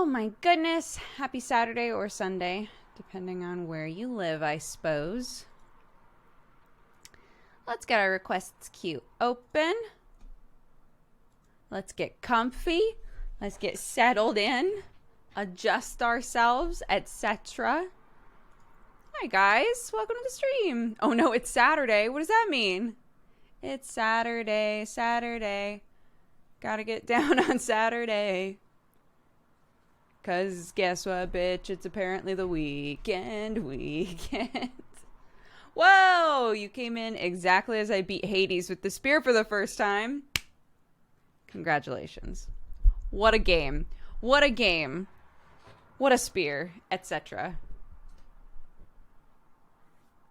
Oh my goodness. Happy Saturday or Sunday, depending on where you live, I suppose. Let's get our requests queue open. Let's get comfy. Let's get settled in. Adjust ourselves, etc. Hi guys, welcome to the stream. Oh no, it's Saturday. What does that mean? It's Saturday. Gotta get down on Saturday. Cause guess what, bitch? It's apparently the weekend. Whoa! You came in exactly as I beat Hades with the spear for the first time. Congratulations. What a game. What a game. What a spear, etc.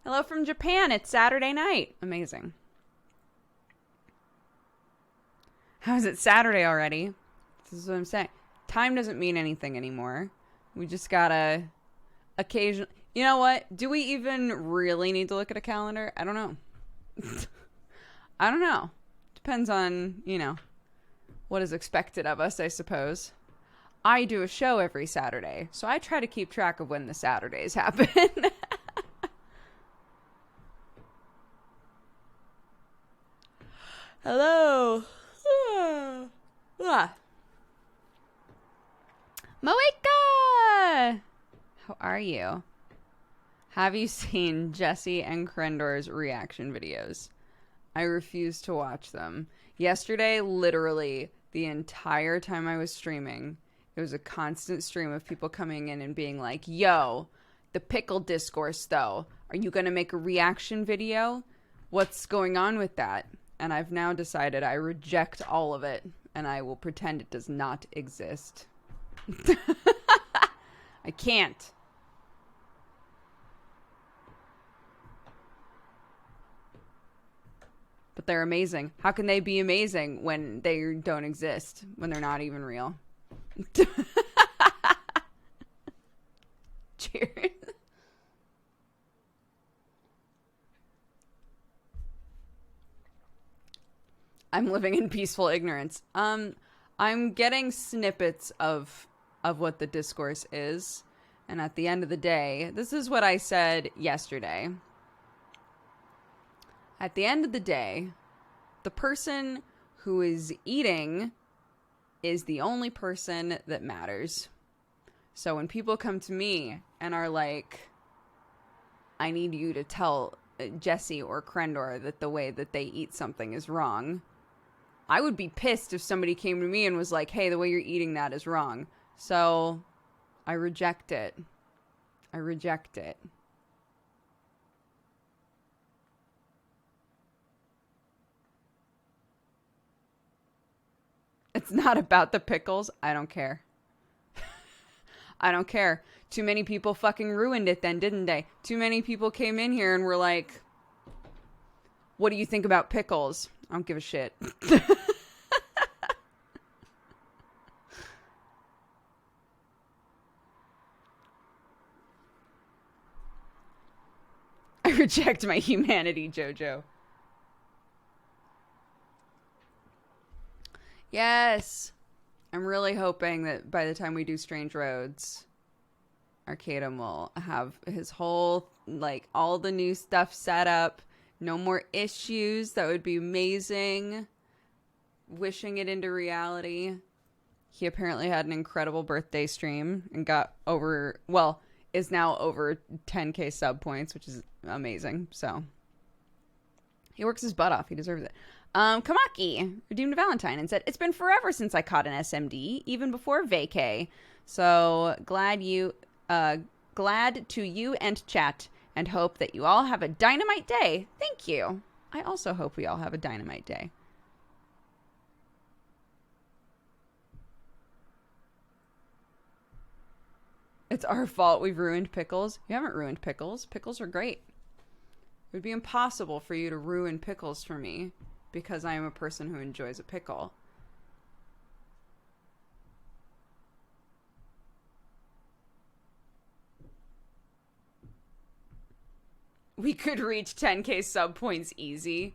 Hello from Japan. It's Saturday night. Amazing. How is it Saturday already? This is what I'm saying. Time doesn't mean anything anymore. We just gotta occasionally... You know what? Do we even really need to look at a calendar? I don't know. I don't know. Depends on, you know, what is expected of us, I suppose. I do a show every Saturday, so I try to keep track of when the Saturdays happen. Hello. Moeka! How are you? Have you seen Jesse and Krendor's reaction videos? I refuse to watch them. Yesterday, literally, the entire time I was streaming, it was a constant stream of people coming in and being like, yo, the Pickle discourse, though. Are you going to make a reaction video? What's going on with that? And I've now decided I reject all of it, and I will pretend it does not exist. I can't. But they're amazing. How can they be amazing when they don't exist? When they're not even real? Cheers. I'm living in peaceful ignorance. I'm getting snippets of what the discourse is. And at the end of the day, this is what I said yesterday. At the end of the day, the person who is eating is the only person that matters. So when people come to me and are like, I need you to tell Jesse or Krendor that the way that they eat something is wrong, I would be pissed if somebody came to me and was like, hey, the way you're eating that is wrong. So I reject it. I reject it. It's not about the pickles. I don't care. I don't care. Too many people fucking ruined it then, didn't they? Too many people came in here and were like, what do you think about pickles? I don't give a shit. I reject my humanity, Jojo. Yes. I'm really hoping that by the time we do Strange Roads, Arcadum will have his whole, like, all the new stuff set up. No more issues. That would be amazing. Wishing it into reality. He apparently had an incredible birthday stream and got over, well, is now over 10k sub points, which is amazing. So he works his butt off. He deserves it. Kamaki redeemed a Valentine and said, it's been forever since I caught an SMD, even before vacay. So glad to you and chat, and hope that you all have a dynamite day. Thank you. I also hope we all have a dynamite day. It's our fault we've ruined pickles. You haven't ruined pickles. Pickles are great. It would be impossible for you to ruin pickles for me, because I am a person who enjoys a pickle. We could reach 10k sub points easy.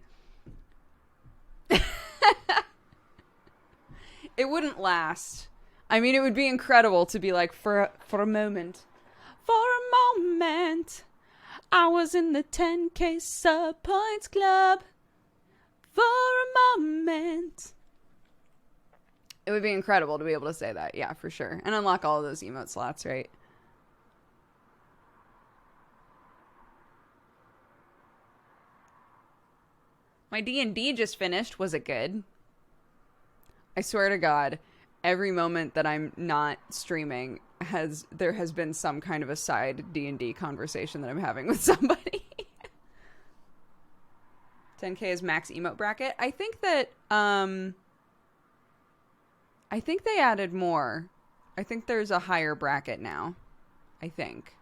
It wouldn't last. I mean, it would be incredible to be like, for a moment. For a moment, I was in the 10K sub points club. For a moment. It would be incredible to be able to say that. Yeah, for sure. And unlock all of those emote slots, right? My D&D just finished. Was it good? I swear to God, every moment that I'm not streaming there has been some kind of a side D&D conversation that I'm having with somebody. 10K is max emote bracket. I think that I think they added more. I think there's a higher bracket now. I think.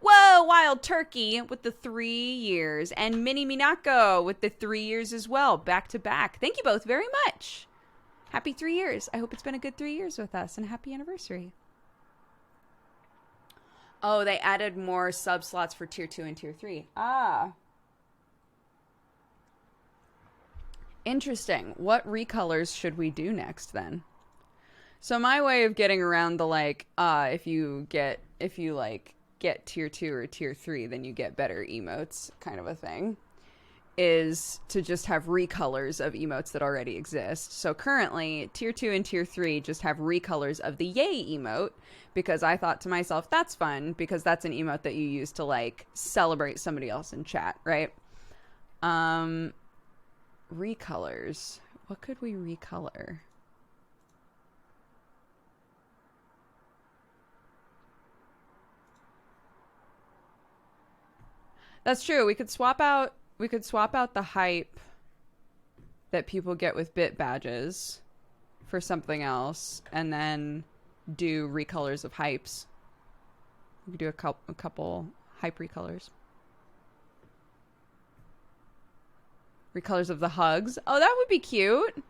Whoa, Wild Turkey with the 3 years. And Mini Minako with the 3 years as well. Back to back. Thank you both very much. Happy 3 years. I hope it's been a good 3 years with us. And happy anniversary. Oh, they added more sub slots for tier 2 and tier 3. Ah. Interesting. What recolors should we do next then? So my way of getting around the like, if you get tier 2 or tier 3, then you get better emotes kind of a thing, is to just have recolors of emotes that already exist. So currently, tier 2 and tier 3 just have recolors of the yay emote, because I thought to myself, that's fun, because that's an emote that you use to like celebrate somebody else in chat, right? Recolors. What could we recolor? That's true. We could swap out the hype that people get with bit badges for something else, and then do recolors of hypes. We could do a couple hype recolors. Recolors of the hugs. Oh, that would be cute.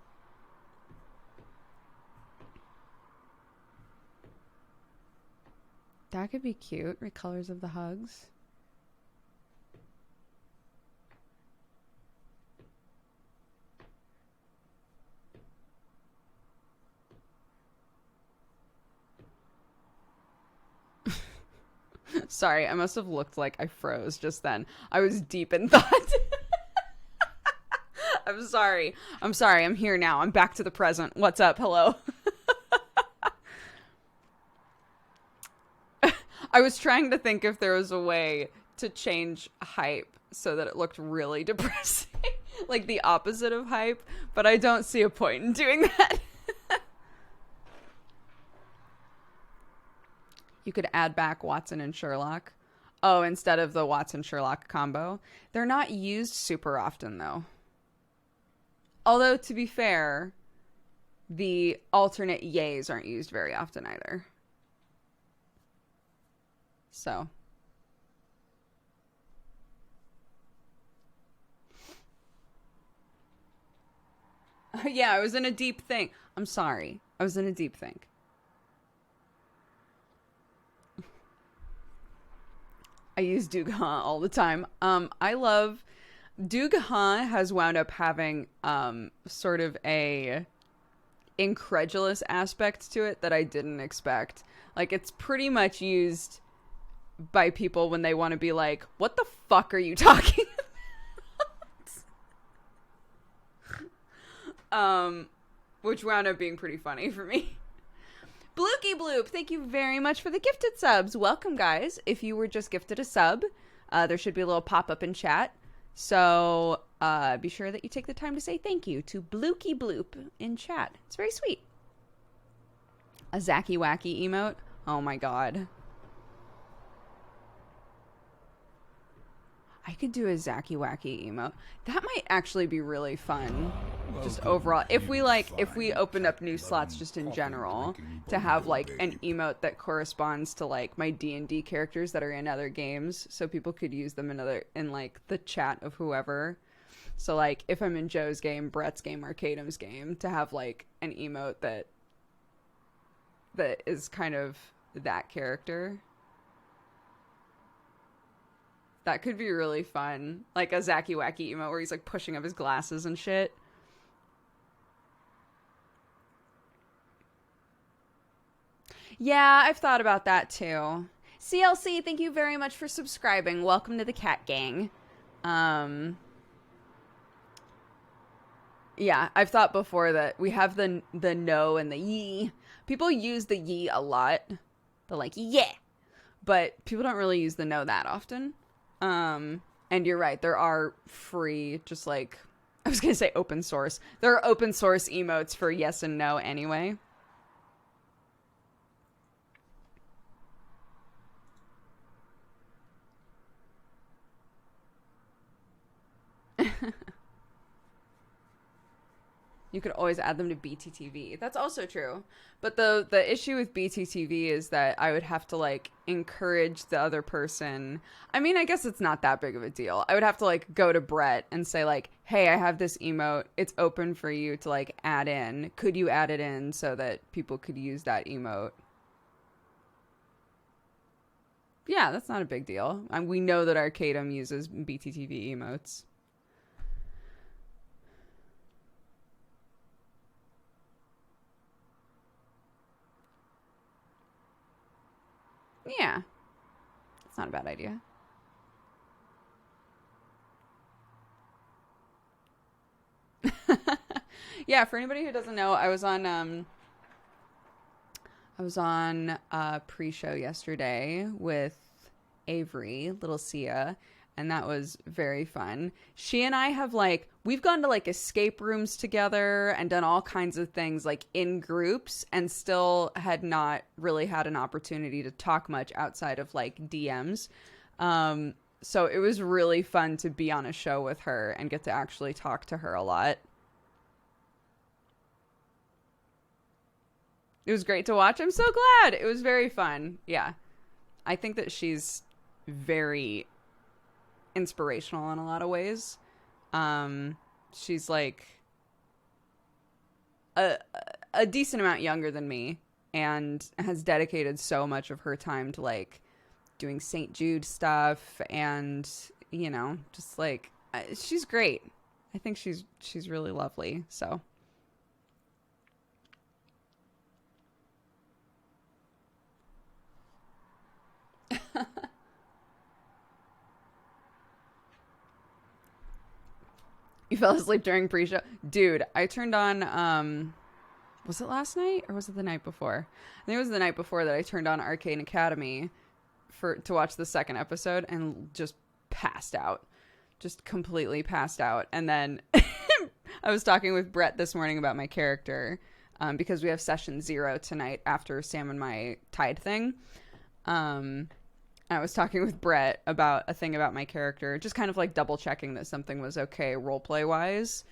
That could be cute. Recolors of the hugs. Sorry, I must have looked like I froze just then. I was deep in thought. I'm sorry. I'm here now. I'm back to the present. What's up? Hello. I was trying to think if there was a way to change hype so that it looked really depressing. Like the opposite of hype, but I don't see a point in doing that. You could add back Watson and Sherlock. Oh, instead of the Watson-Sherlock combo. They're not used super often, though. Although, to be fair, the alternate yays aren't used very often either. So. Yeah, I was in a deep think. I'm sorry. I was in a deep think. I use DOOGER all the time. I love... DOOGER has wound up having sort of a incredulous aspect to it that I didn't expect. Like, it's pretty much used by people when they want to be like, what the fuck are you talking about? Which wound up being pretty funny for me. Blooky Bloop, thank you very much for the gifted subs. Welcome, guys. If you were just gifted a sub, there should be a little pop-up in chat. So be sure that you take the time to say thank you to Blooky Bloop in chat. It's very sweet. A Zacky Wacky emote. Oh my god. I could do a Zacky Wacky emote. That might actually be really fun. Just overall. If we opened up new slots just in general to have like an emote that corresponds to like my D&D characters that are in other games, so people could use them in like the chat of whoever. So like if I'm in Joe's game, Brett's game, Arcadum's game, to have like an emote that is kind of that character. That could be really fun. Like a Zacky Wacky emote where he's like pushing up his glasses and shit. Yeah, I've thought about that too. CLC, thank you very much for subscribing. Welcome to the cat gang. Um, yeah, I've thought before that we have the no and the ye. People use the ye a lot. They're like, yeah. But people don't really use the no that often. And you're right, there are free, just like, I was going to say open source. There are open source emotes for yes and no anyway. You could always add them to BTTV. That's also true. But the issue with BTTV is that I would have to like encourage the other person. I mean, I guess it's not that big of a deal. I would have to like go to Brett and say like, "Hey, I have this emote. It's open for you to like add in. Could you add it in so that people could use that emote?" Yeah, that's not a big deal. And we know that Arcadum uses BTTV emotes. Yeah, it's not a bad idea. Yeah, for anybody who doesn't know, I was on a pre-show yesterday with Avery, little Sia, and that was very fun. She and I have like we've gone to like escape rooms together and done all kinds of things like in groups and still had not really had an opportunity to talk much outside of like DMs. So it was really fun to be on a show with her and get to actually talk to her a lot. It was great to watch. I'm so glad. It was very fun. Yeah. I think that she's very inspirational in a lot of ways. She's like a, a decent amount younger than me and has dedicated so much of her time to like doing St. Jude stuff and, you know, just like she's great. I think she's really lovely. So you fell asleep during pre-show? Dude, I turned on, was it last night or was it the night before? I think it was the night before that I turned on Arcane Academy to watch the second episode and just passed out. Just completely passed out. And then I was talking with Brett this morning about my character because we have session 0 tonight after Sam and my Tide thing. I was talking with Brett about a thing about my character, just kind of like double checking that something was okay roleplay wise.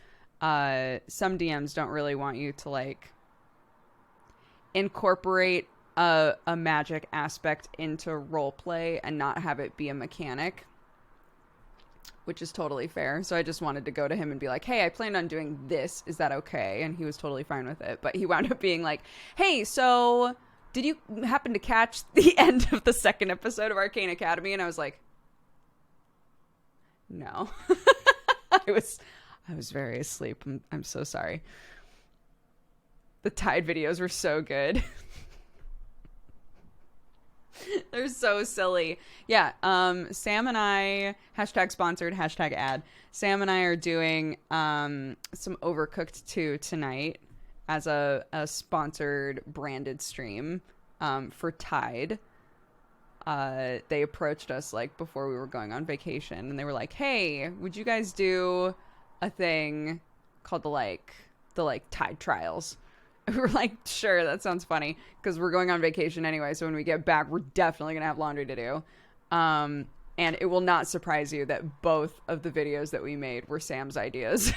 Some DMs don't really want you to like incorporate a magic aspect into roleplay and not have it be a mechanic, which is totally fair. So I just wanted to go to him and be like, hey, I planned on doing this. Is that okay? And he was totally fine with it. But he wound up being like, hey, so did you happen to catch the end of the second episode of Arcane Academy? And I was like, no. I was very asleep. I'm so sorry. The Tide videos were so good. They're so silly. Yeah, Sam and I, hashtag sponsored, hashtag ad. Sam and I are doing some Overcooked 2 tonight as a sponsored branded stream for Tide. They approached us like before we were going on vacation and they were like, hey, would you guys do a thing called the Tide trials? We were like, sure, that sounds funny because we're going on vacation anyway. So when we get back, we're definitely going to have laundry to do. And it will not surprise you that both of the videos that we made were Sam's ideas.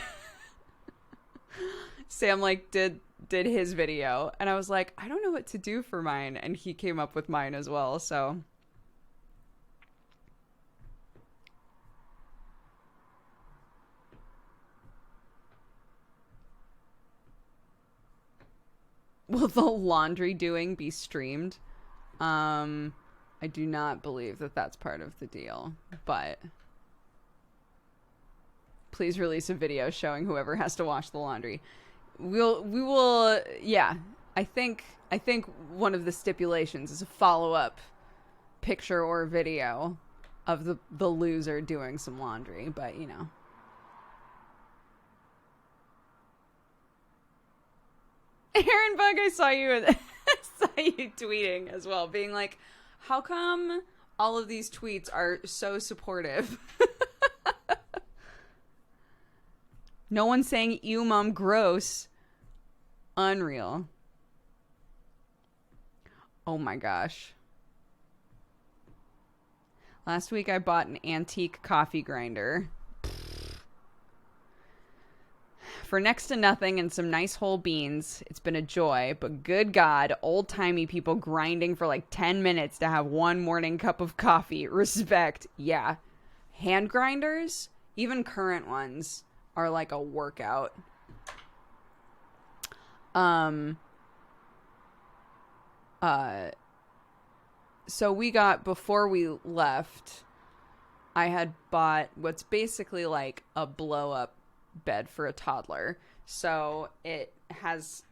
Sam like did his video and I was like, I don't know what to do for mine. And he came up with mine as well. So will the laundry doing be streamed? I do not believe that that's part of the deal, but please release a video showing whoever has to wash the laundry. We will, yeah. I think one of the stipulations is a follow-up picture or video of the loser doing some laundry, but you know. Aaron Bug, I saw you tweeting as well, being like, how come all of these tweets are so supportive? No one's saying, ew, mom, gross. Unreal. Oh my gosh. Last week I bought an antique coffee grinder for next to nothing and some nice whole beans. It's been a joy, but good God, old-timey people grinding for like 10 minutes to have one morning cup of coffee. Respect. Yeah. Hand grinders, even current ones, are like a workout. So we got, before we left, I had bought what's basically like a blow-up bed for a toddler. So it has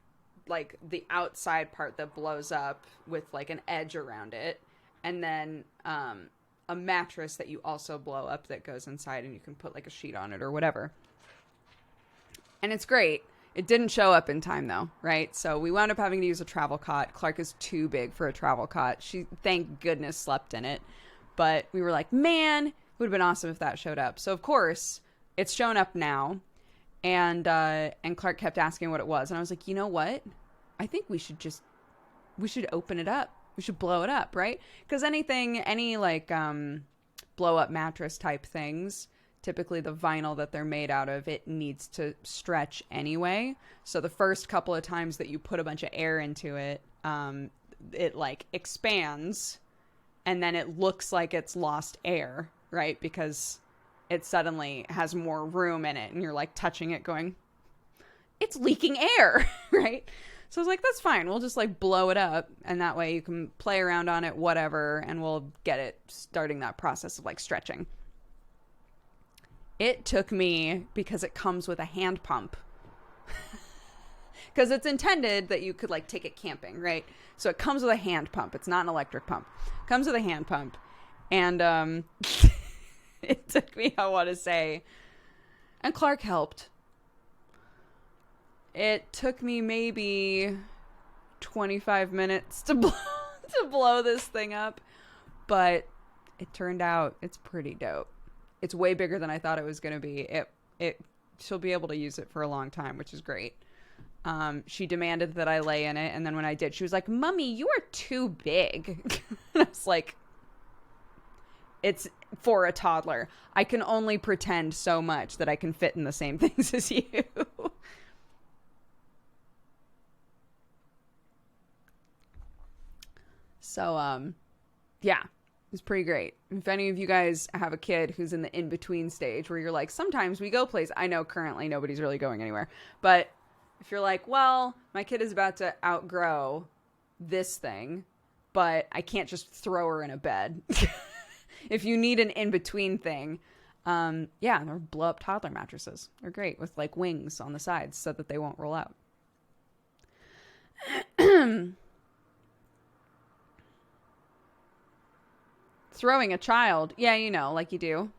like the outside part that blows up with like an edge around it, and then a mattress that you also blow up that goes inside, and you can put like a sheet on it or whatever. And it's great. It didn't show up in time though, right? So we wound up having to use a travel cot. Clark is too big for a travel cot. She, thank goodness, slept in it. But we were like, man, it would have been awesome if that showed up. So of course, it's shown up now. And Clark kept asking what it was. And I was like, you know what? I think we should open it up. We should blow it up, right? Because any like blow up mattress type things, typically the vinyl that they're made out of, it needs to stretch anyway. So the first couple of times that you put a bunch of air into it, it like expands, and then it looks like it's lost air, right? Because it suddenly has more room in it, and you're like touching it going, it's leaking air, right? So I was like, that's fine. We'll just like blow it up, and that way you can play around on it, whatever, and we'll get it starting that process of like stretching. It took me, because it comes with a hand pump, because it's intended that you could like take it camping, right? So it comes with a hand pump. It's not an electric pump. It comes with a hand pump. And it took me, I want to say, and Clark helped. It took me maybe 25 minutes to blow this thing up, but it turned out it's pretty dope. It's way bigger than I thought it was going to be. She'll be able to use it for a long time, which is great. She demanded that I lay in it, and then when I did, she was like, "Mommy, you are too big." And I was like, "It's for a toddler. I can only pretend so much that I can fit in the same things as you." So, yeah. It's pretty great. If any of you guys have a kid who's in the in-between stage where you're like, sometimes we go places. I know currently nobody's really going anywhere. But if you're like, well, my kid is about to outgrow this thing, but I can't just throw her in a bed. If you need an in-between thing, yeah, they're blow-up toddler mattresses. They're great with like wings on the sides so that they won't roll out. Throwing a child. Yeah, you know, like you do.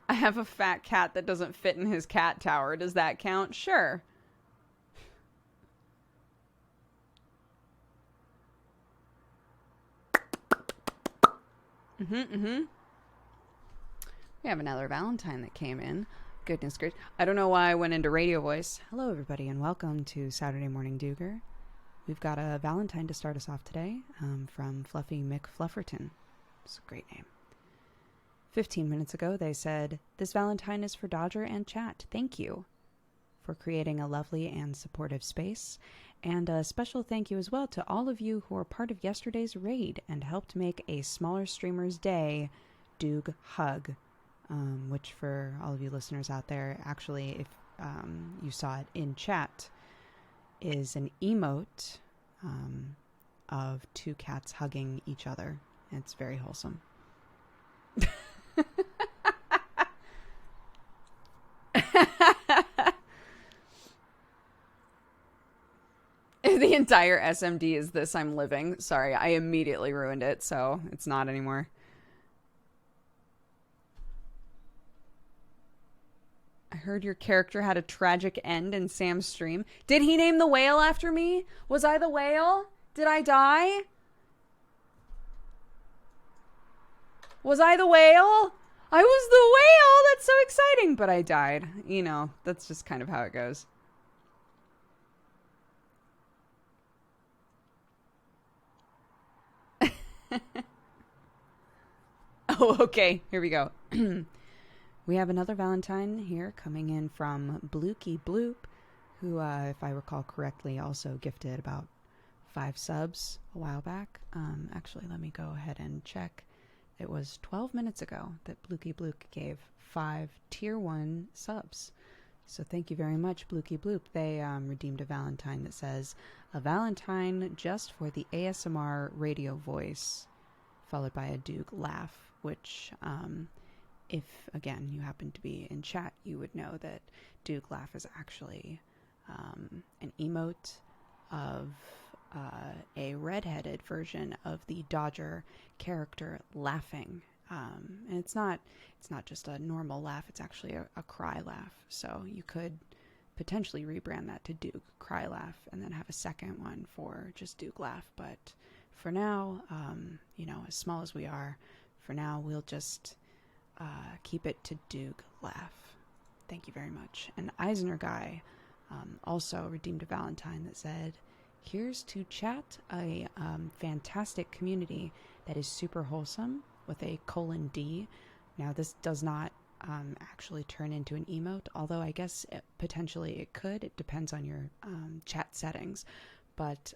I have a fat cat that doesn't fit in his cat tower. Does that count? Sure. We have another Valentine that came in. Goodness gracious. I don't know why I went into radio voice. Hello, everybody, and welcome to Saturday Morning DOOGER. We've got a Valentine to start us off today from Fluffy McFlufferton. It's a great name. 15 minutes ago, they said, "This Valentine is for Dodger and chat. Thank you for creating a lovely and supportive space. And a special thank you as well to all of you who were part of yesterday's raid and helped make a smaller streamer's day Doog Hug." Which for all of you listeners out there, actually, if you saw it in chat, is an emote of two cats hugging each other. It's very wholesome. The entire SMD is this I'm living. Sorry, I immediately ruined it, so it's not anymore. I heard your character had a tragic end in Sam's stream. Did he name the whale after me? Was I the whale? Did I die? Was I the whale? I was the whale! That's so exciting! But I died. You know, that's just kind of how it goes. Oh, okay. Here we go. We have another Valentine here coming in from Blooky Bloop, who, if I recall correctly, also gifted about 5 subs a while back. Actually, let me go ahead and check. It was 12 minutes ago that Blooky Bloop gave 5 tier 1 subs. So thank you very much, Blooky Bloop. They redeemed a Valentine that says, a Valentine just for the ASMR radio voice, followed by a Doog laugh, which, if, again, you happen to be in chat, you would know that Doog laugh is actually an emote of a redheaded version of the DOOGER character laughing. And it's not just a normal laugh, it's actually a cry laugh. So you could potentially rebrand that to Doog cry laugh and then have a second one for just Doog laugh. But for now, you know, as small as we are, for now we'll just keep it to Doog laugh. Thank you very much. And Eisner Guy also redeemed a Valentine that said, here's to chat, a fantastic community that is super wholesome with a :D. Now, this does not actually turn into an emote, although I guess potentially it could. It depends on your chat settings. But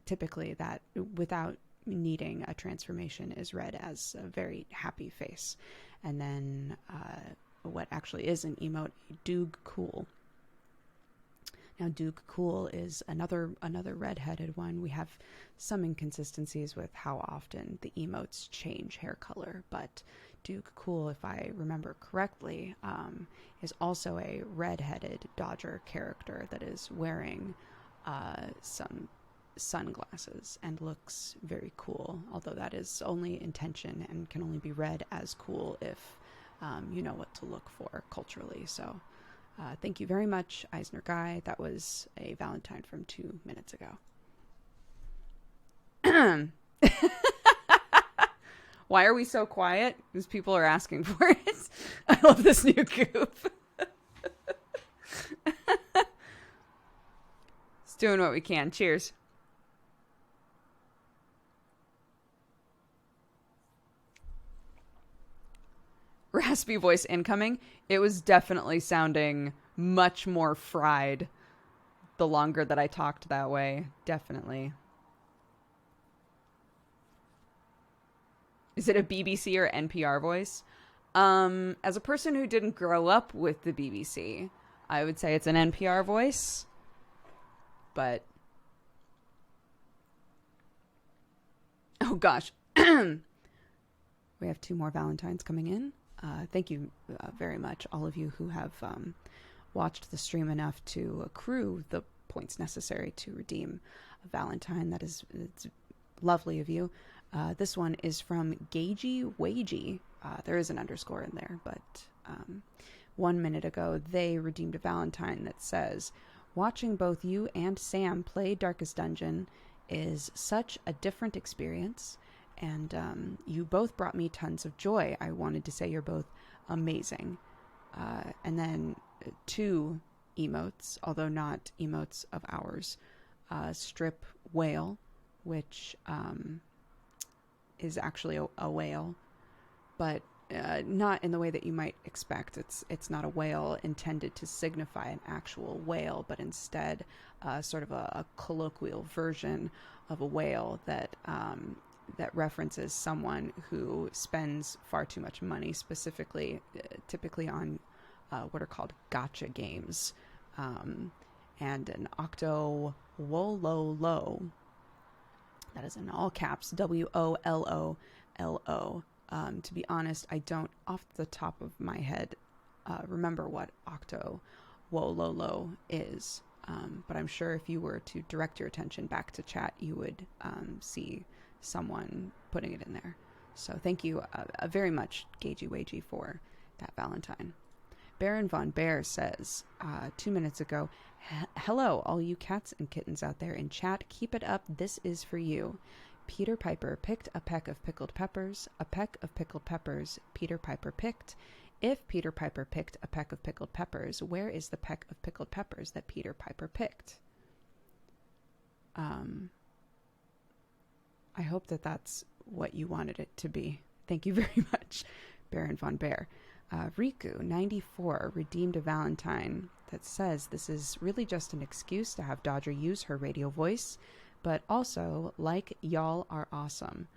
typically that, without needing a transformation, is read as a very happy face. And then what actually is an emote, Doog Cool. Now, Doog Cool is another red-headed one. We have some inconsistencies with how often the emotes change hair color, but Doog Cool, if I remember correctly, is also a red-headed DOOGER character that is wearing some sunglasses and looks very cool, although that is only intention and can only be read as cool if you know what to look for culturally. So thank you very much, Eisner Guy. That was a Valentine from 2 minutes ago. Why are we so quiet? Because people are asking for it. I love this new goof. It's doing what we can. Cheers. Raspy voice incoming. It was definitely sounding much more fried the longer that I talked that way. Definitely. Is it a BBC or NPR voice? As a person who didn't grow up with the BBC, I would say it's an NPR voice. But oh gosh. We have 2 more Valentines coming in. Thank you very much, all of you who have watched the stream enough to accrue the points necessary to redeem a Valentine. It's lovely of you. This one is from Gagey Wagey. There is an underscore in there, but 1 minute ago they redeemed a Valentine that says, watching both you and Sam play Darkest Dungeon is such a different experience. And you both brought me tons of joy. I wanted to say you're both amazing. And then 2 emotes, although not emotes of ours. Strip whale, which is actually a whale, but not in the way that you might expect. It's not a whale intended to signify an actual whale, but instead sort of a colloquial version of a whale that references someone who spends far too much money, specifically, typically on what are called gacha games. And an octo wololo, that is in all caps, WOLOLO. To be honest, I don't, off the top of my head, remember what Octo Wololo is. But I'm sure if you were to direct your attention back to chat, you would see someone putting it in there. So thank you very much, Gagey Wagey, for that Valentine. Baron Von Bear says 2 minutes ago, hello, all you cats and kittens out there in chat. Keep it up. This is for you. Peter Piper picked a peck of pickled peppers. A peck of pickled peppers Peter Piper picked. If Peter Piper picked a peck of pickled peppers, where is the peck of pickled peppers that Peter Piper picked? I hope that that's what you wanted it to be. Thank you very much, Baron Von Bear. Riku94 redeemed a Valentine that says this is really just an excuse to have Dodger use her radio voice, but also, like, y'all are awesome.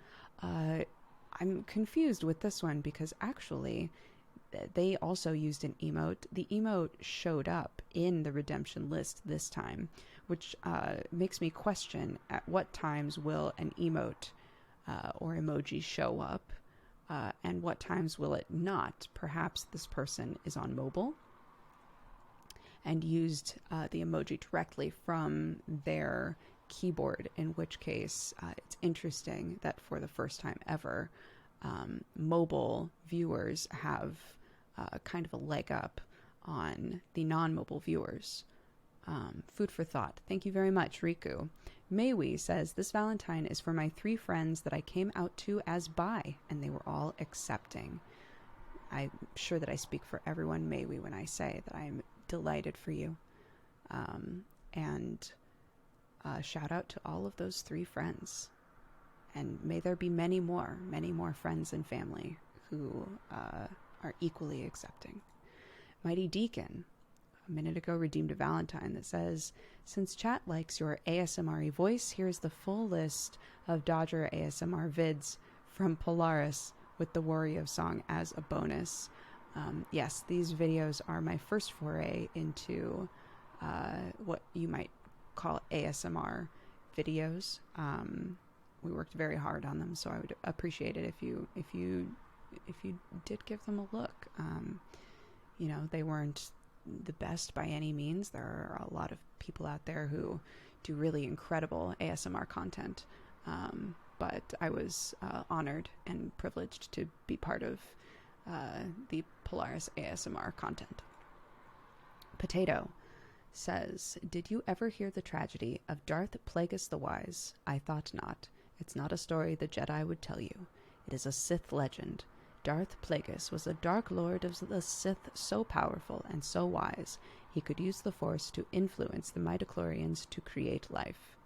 I'm confused with this one because actually they also used an emote. The emote showed up in the redemption list this time, which makes me question at what times will an emote or emoji show up. And what times will it not? Perhaps this person is on mobile and used the emoji directly from their keyboard, in which case it's interesting that for the first time ever, mobile viewers have kind of a leg up on the non-mobile viewers. Food for thought. Thank you very much, Riku. Maywee says, this Valentine is for my 3 friends that I came out to as bi, and they were all accepting. I'm sure that I speak for everyone, Maywee, when I say that I'm delighted for you. And shout out to all of those 3 friends. And may there be many more friends and family who are equally accepting. Mighty Deacon, a minute ago, redeemed a Valentine that says, since chat likes your ASMR-y voice, here's the full list of Dodger ASMR vids from Polaris with the Wario song as a bonus. Yes, these videos are my first foray into what you might call ASMR videos. We worked very hard on them, so I would appreciate it if you did give them a look. You know, they weren't the best by any means. There are a lot of people out there who do really incredible ASMR content, but I was honored and privileged to be part of the Polaris ASMR content. Potato says, did you ever hear the tragedy of Darth Plagueis the Wise? I thought not. It's not a story the Jedi would tell you. It is a Sith legend. Darth Plagueis was a Dark Lord of the Sith, so powerful and so wise, he could use the Force to influence the midichlorians to create life.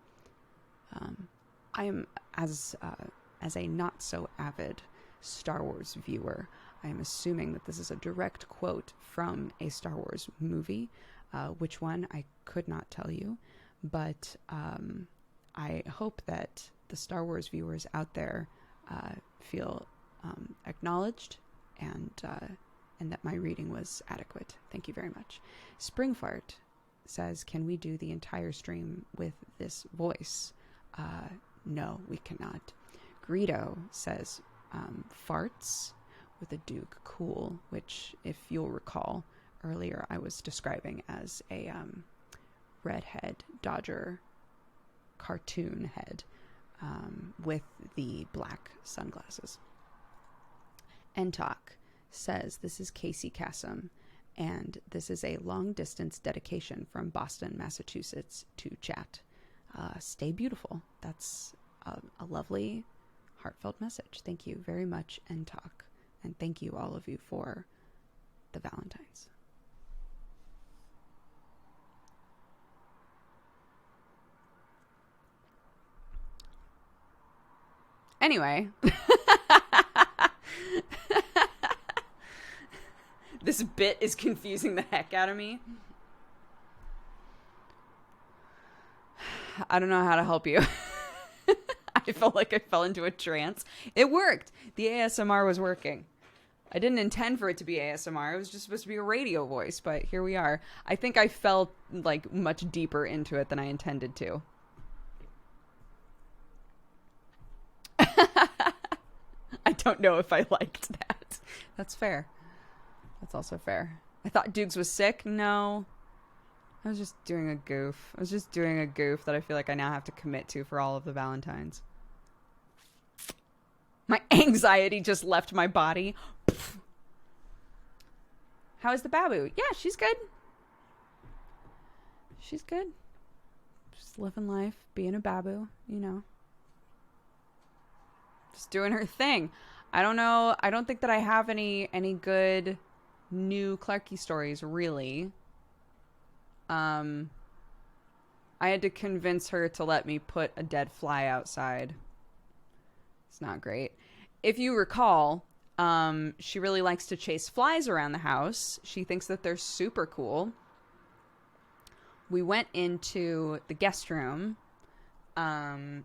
I am, as a not-so-avid Star Wars viewer, I am assuming that this is a direct quote from a Star Wars movie. Which one, I could not tell you, but I hope that the Star Wars viewers out there feel acknowledged and that my reading was adequate. Thank you very much. Springfart says, can we do the entire stream with this voice? No, we cannot. Greedo says, farts with a Duke, cool, which, if you'll recall, earlier I was describing as a redhead Dodger cartoon head with the black sunglasses. Entok says, this is Casey Kasem, and this is a long-distance dedication from Boston, Massachusetts to chat. Stay beautiful. That's a lovely, heartfelt message. Thank you very much, Entok, and thank you all of you for the Valentines. Anyway, this bit is confusing the heck out of me. I don't know how to help you. I felt like I fell into a trance. It worked. The ASMR was working. I didn't intend for it to be ASMR. It was just supposed to be a radio voice, but here we are. I think I fell like much deeper into it than I intended to. I don't know if I liked that. That's fair. That's also fair. I thought Dukes was sick. No. I was just doing a goof. That I feel like I now have to commit to for all of the Valentines. My anxiety just left my body. How is the babu? Yeah, she's good. She's good. Just living life, being a babu, you know. Just doing her thing. I don't know. I don't think that I have any good new Clarky stories, really. I had to convince her to let me put a dead fly outside. It's not great. If you recall, she really likes to chase flies around the house. She thinks that they're super cool. We went into the guest room, and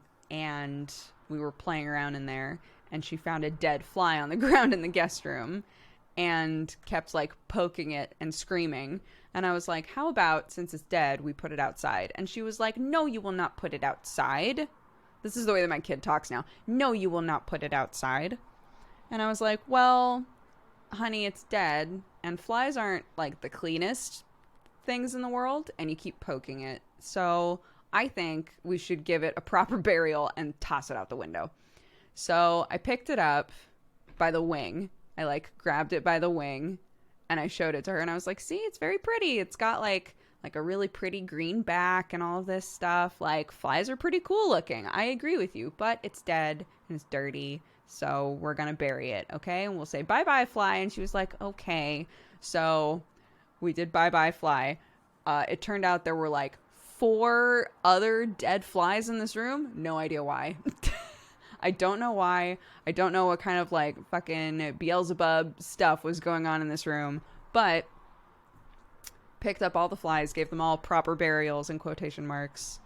we were playing around in there, and she found a dead fly on the ground in the guest room and kept like poking it and screaming. And I was like, how about, since it's dead, we put it outside? And she was like, no, you will not put it outside. This is the way that my kid talks now. No, you will not put it outside. And I was like, well, honey, it's dead. And flies aren't like the cleanest things in the world. And you keep poking it. So I think we should give it a proper burial and toss it out the window. So I picked it up by the wing. I like grabbed it by the wing and I showed it to her and I was like, see, it's very pretty. It's got like a really pretty green back and all of this stuff. Like, flies are pretty cool looking. I agree with you, but it's dead and it's dirty. So we're going to bury it. Okay. And we'll say bye-bye fly. And she was like, okay. So we did bye-bye fly. It turned out there were like 4 other dead flies in this room. No idea why. I don't know why. I don't know what kind of like fucking Beelzebub stuff was going on in this room, but picked up all the flies, gave them all proper burials in quotation marks.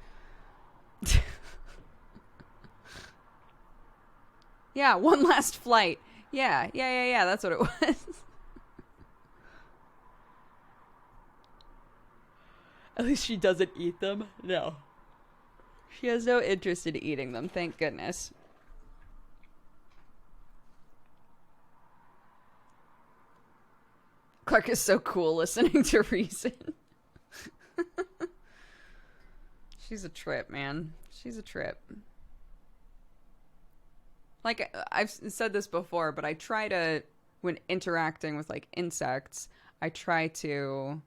Yeah, one last flight. Yeah, that's what it was. At least she doesn't eat them. No. She has no interest in eating them, thank goodness. Clark is so cool listening to Reason. She's a trip, man. She's a trip. Like, I've said this before, but I try to, when interacting with, like, insects, I try to,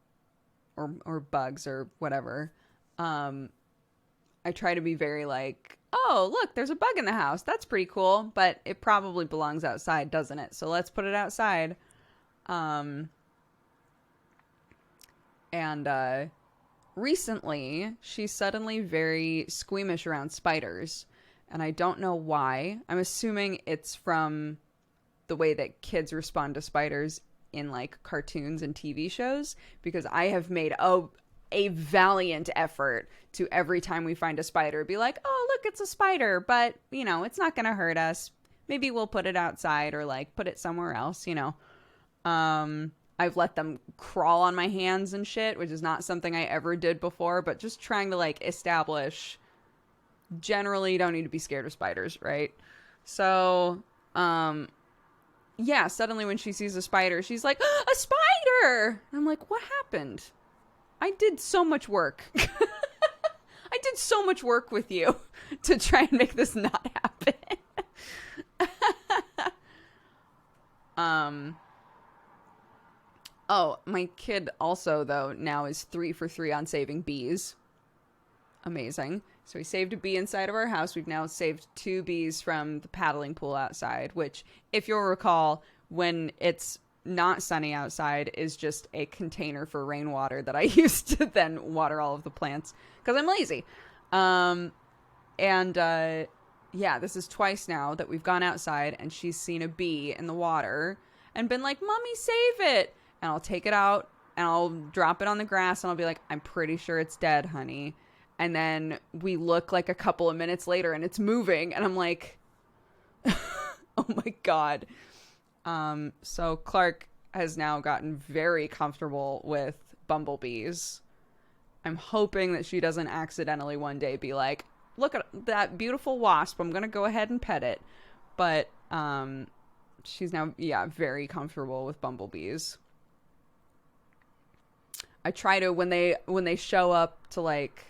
or bugs or whatever, I try to be very like, oh, look, there's a bug in the house. That's pretty cool, but it probably belongs outside, doesn't it? So let's put it outside. And recently, she's suddenly very squeamish around spiders. And I don't know why. I'm assuming it's from the way that kids respond to spiders in, like, cartoons and TV shows. Because I have made a valiant effort to, every time we find a spider, be like, oh, look, it's a spider. But, you know, it's not going to hurt us. Maybe we'll put it outside or, like, put it somewhere else, you know. I've let them crawl on my hands and shit, which is not something I ever did before, but just trying to, like, establish, generally you don't need to be scared of spiders, right? So, yeah, suddenly when she sees a spider, she's like, a spider! And I'm like, what happened? I did so much work. I did so much work with you to try and make this not happen. Oh, my kid also, though, now is 3 for 3 on saving bees. Amazing. So we saved a bee inside of our house. We've now saved 2 bees from the paddling pool outside, which, if you'll recall, when it's not sunny outside, is just a container for rainwater that I use to then water all of the plants, because I'm lazy. Yeah, this is twice now that we've gone outside and she's seen a bee in the water and been like, Mommy, save it! And I'll take it out and I'll drop it on the grass and I'll be like, I'm pretty sure it's dead, honey. And then we look like a couple of minutes later and it's moving and I'm like, oh my God. So Clark has now gotten very comfortable with bumblebees. I'm hoping that she doesn't accidentally one day be like, look at that beautiful wasp. I'm going to go ahead and pet it. But she's now, yeah, very comfortable with bumblebees. I try to, when they show up to, like,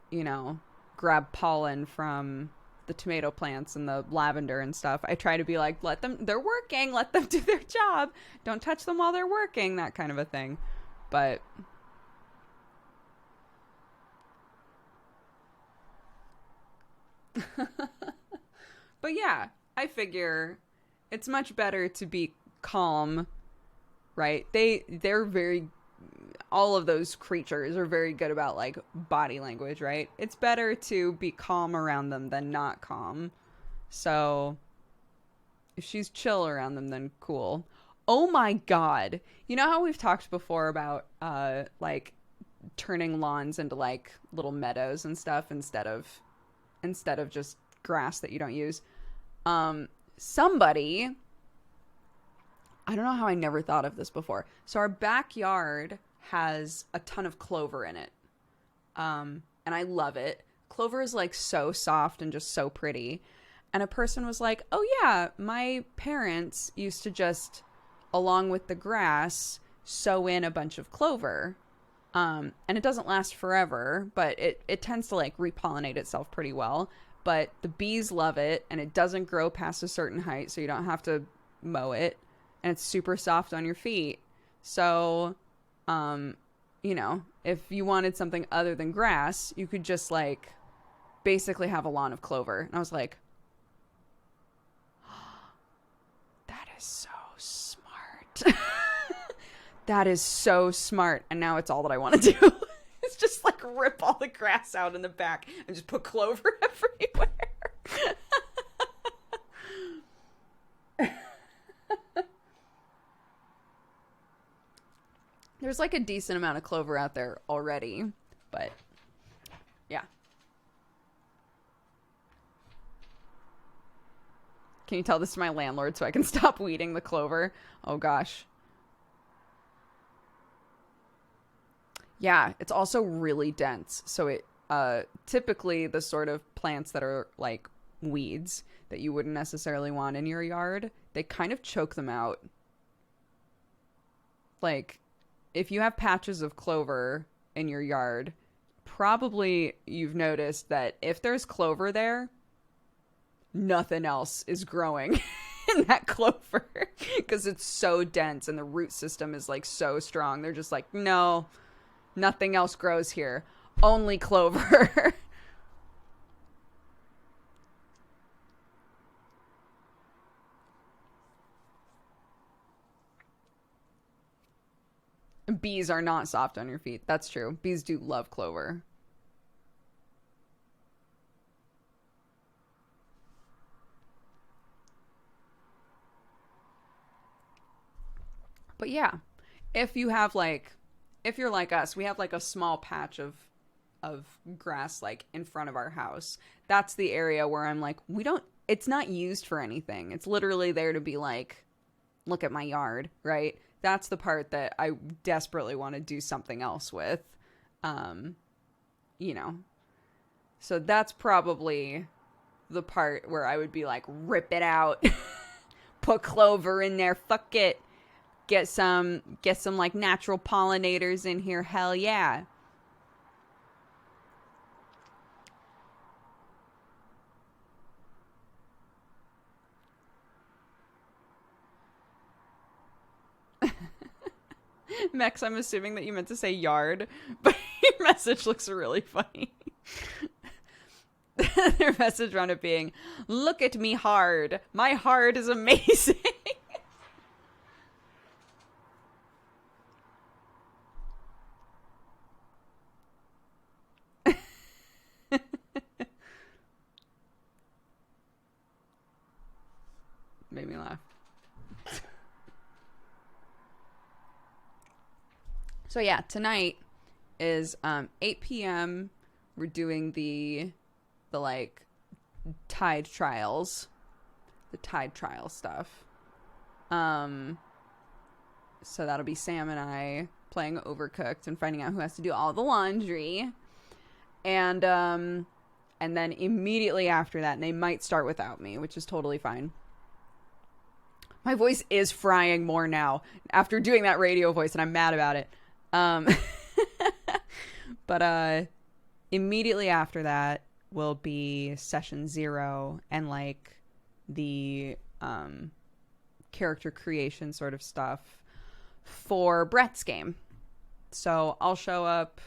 you know, grab pollen from the tomato plants and the lavender and stuff, I try to be like, they're working, let them do their job. Don't touch them while they're working, that kind of a thing. But but yeah, I figure it's much better to be calm, right? They're very, all of those creatures are very good about, like, body language, right? It's better to be calm around them than not calm. So if she's chill around them, then cool. Oh my god. You know how we've talked before about like turning lawns into, like, little meadows and stuff instead of just grass that you don't use? Somebody, I don't know how I never thought of this before. So our backyard has a ton of clover in it. And I love it. Clover is, like, so soft and just so pretty. And a person was like, oh yeah, my parents used to just, along with the grass, sow in a bunch of clover. And it doesn't last forever, but it tends to, like, repollinate itself pretty well. But the bees love it, and it doesn't grow past a certain height, so you don't have to mow it. And it's super soft on your feet. So, you know, if you wanted something other than grass, you could just, like, basically have a lawn of clover. And I was like, that is so smart. That is so smart. And now it's all that I want to do. It's just, like, rip all the grass out in the back and just put clover everywhere. There's, like, a decent amount of clover out there already, but yeah. Can you tell this to my landlord so I can stop weeding the clover? Oh gosh. Yeah, it's also really dense. So it typically the sort of plants that are, like, weeds that you wouldn't necessarily want in your yard, they kind of choke them out. Like, if you have patches of clover in your yard, probably you've noticed that if there's clover there, nothing else is growing in that clover because it's so dense and the root system is, like, so strong. They're just like, no, nothing else grows here. Only clover. Bees are not soft on your feet. That's true. Bees do love clover. But yeah, if you have, like, if you're like us, we have, like, a small patch of grass, like, in front of our house. That's the area where I'm like, it's not used for anything. It's literally there to be like, look at my yard, right? That's the part that I desperately want to do something else with. You know. So that's probably the part where I would be like, rip it out. Put clover in there, fuck it. Get some like natural pollinators in here. Hell yeah. Mex, I'm assuming that you meant to say yard, but your message looks really funny. Their message on it being, look at me hard. My hard is amazing. Made me laugh. So yeah, tonight is 8 p.m. We're doing the like tide trials, the tide trial stuff. So that'll be Sam and I playing Overcooked and finding out who has to do all the laundry. And then immediately after that, and they might start without me, which is totally fine. My voice is frying more now after doing that radio voice, and I'm mad about it. Um, but immediately after that will be session 0 and like the character creation sort of stuff for Brett's game. So I'll show up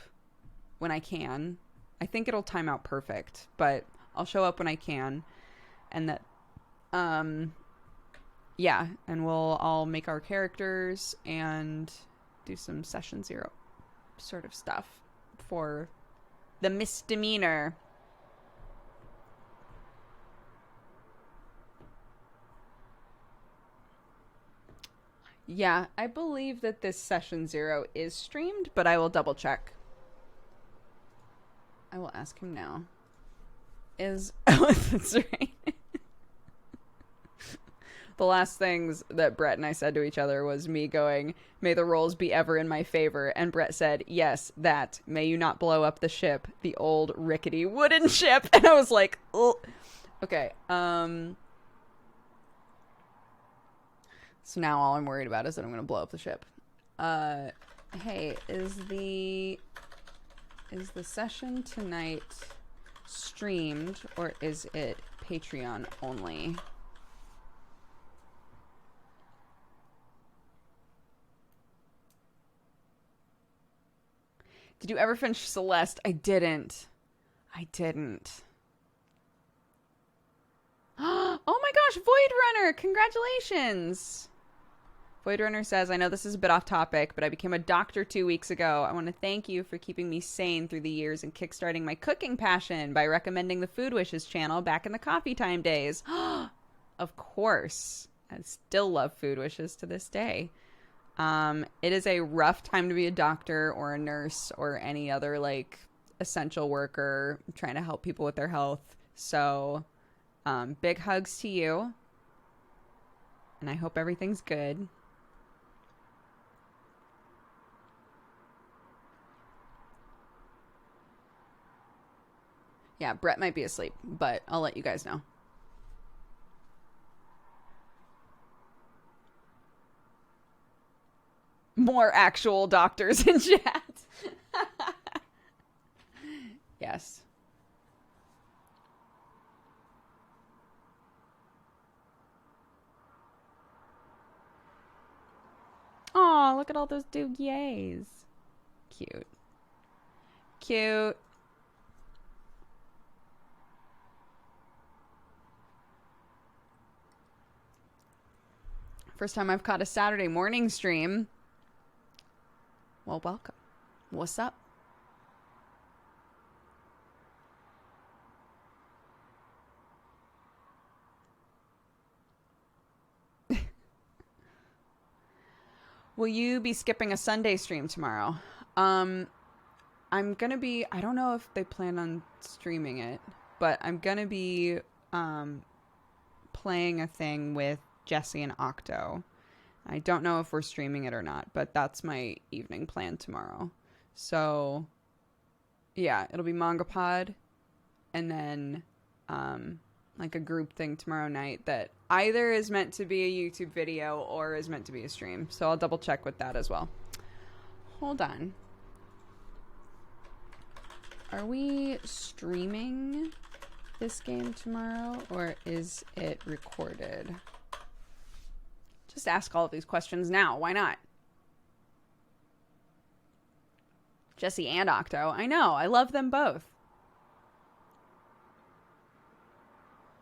when I can. I think it'll time out perfect, but I'll show up when I can. And that, yeah, and we'll all make our characters and do some session 0 sort of stuff for the misdemeanor. Yeah, I believe that this session 0 is streamed, but I will double check. I will ask him now. Oh, that's right. The last things that Brett and I said to each other was me going, "May the rolls be ever in my favor." And Brett said, "Yes, that. May you not blow up the ship, the old rickety wooden ship." And I was like, ugh. Okay. So now all I'm worried about is that I'm going to blow up the ship. Hey, is the session tonight streamed or is it Patreon only? Did you ever finish Celeste? I didn't. Oh my gosh, Void Runner! Congratulations! Void Runner says, "I know this is a bit off topic, but I became a doctor 2 weeks ago. I want to thank you for keeping me sane through the years and kickstarting my cooking passion by recommending the Food Wishes channel back in the coffee time days." Of course. I still love Food Wishes to this day. It is a rough time to be a doctor or a nurse or any other like essential worker trying to help people with their health. So, big hugs to you. And I hope everything's good. Yeah, Brett might be asleep, but I'll let you guys know. More actual doctors in chat. Yes. Aw, look at all those doogies. Cute. Cute. First time I've caught a Saturday morning stream. Well, welcome. What's up? Will you be skipping a Sunday stream tomorrow? I'm gonna be, I don't know if they plan on streaming it, but I'm gonna be playing a thing with Jesse and Octo. I don't know if we're streaming it or not, but that's my evening plan tomorrow. So, yeah, it'll be Manga Pod, and then like a group thing tomorrow night that either is meant to be a YouTube video or is meant to be a stream. So I'll double check with that as well. Hold on. Are we streaming this game tomorrow or is it recorded? Just ask all of these questions now. Why not? Jesse and Octo. I know. I love them both.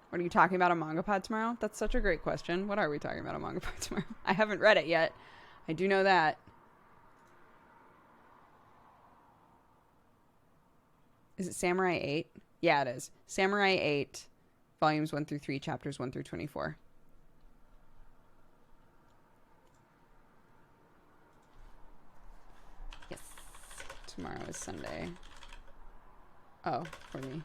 What are you talking about on Manga Pod tomorrow? That's such a great question. What are we talking about on Manga Pod tomorrow? I haven't read it yet. I do know that. Is it Samurai 8? Yeah, it is. Samurai 8, volumes 1 through 3, chapters 1 through 24. Yes. Tomorrow is Sunday. Oh, for me.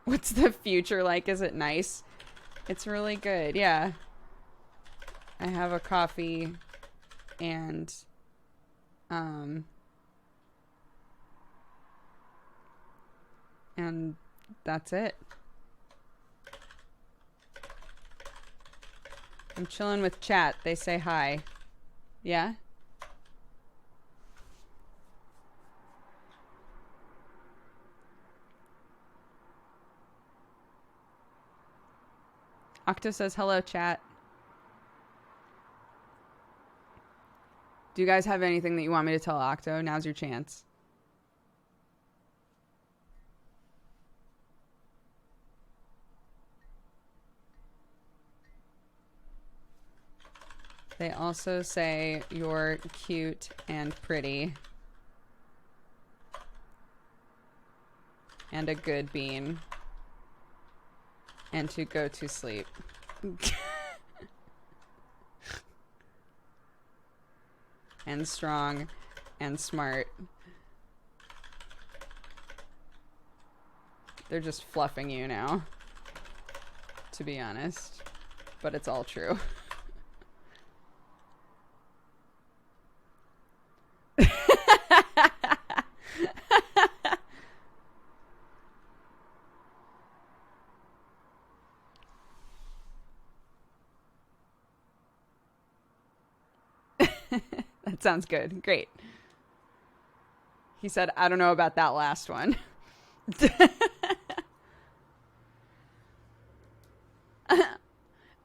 What's the future like? Is it nice? It's really good, yeah. I have a coffee and that's it. I'm chilling with chat. They say hi. Yeah? Octo says hello, chat. Do you guys have anything that you want me to tell Octo? Now's your chance. They also say you're cute and pretty. And a good bean. And to go to sleep. And strong and smart. They're just fluffing you now, to be honest. But it's all true. That sounds good. Great. He said, I don't know about that last one.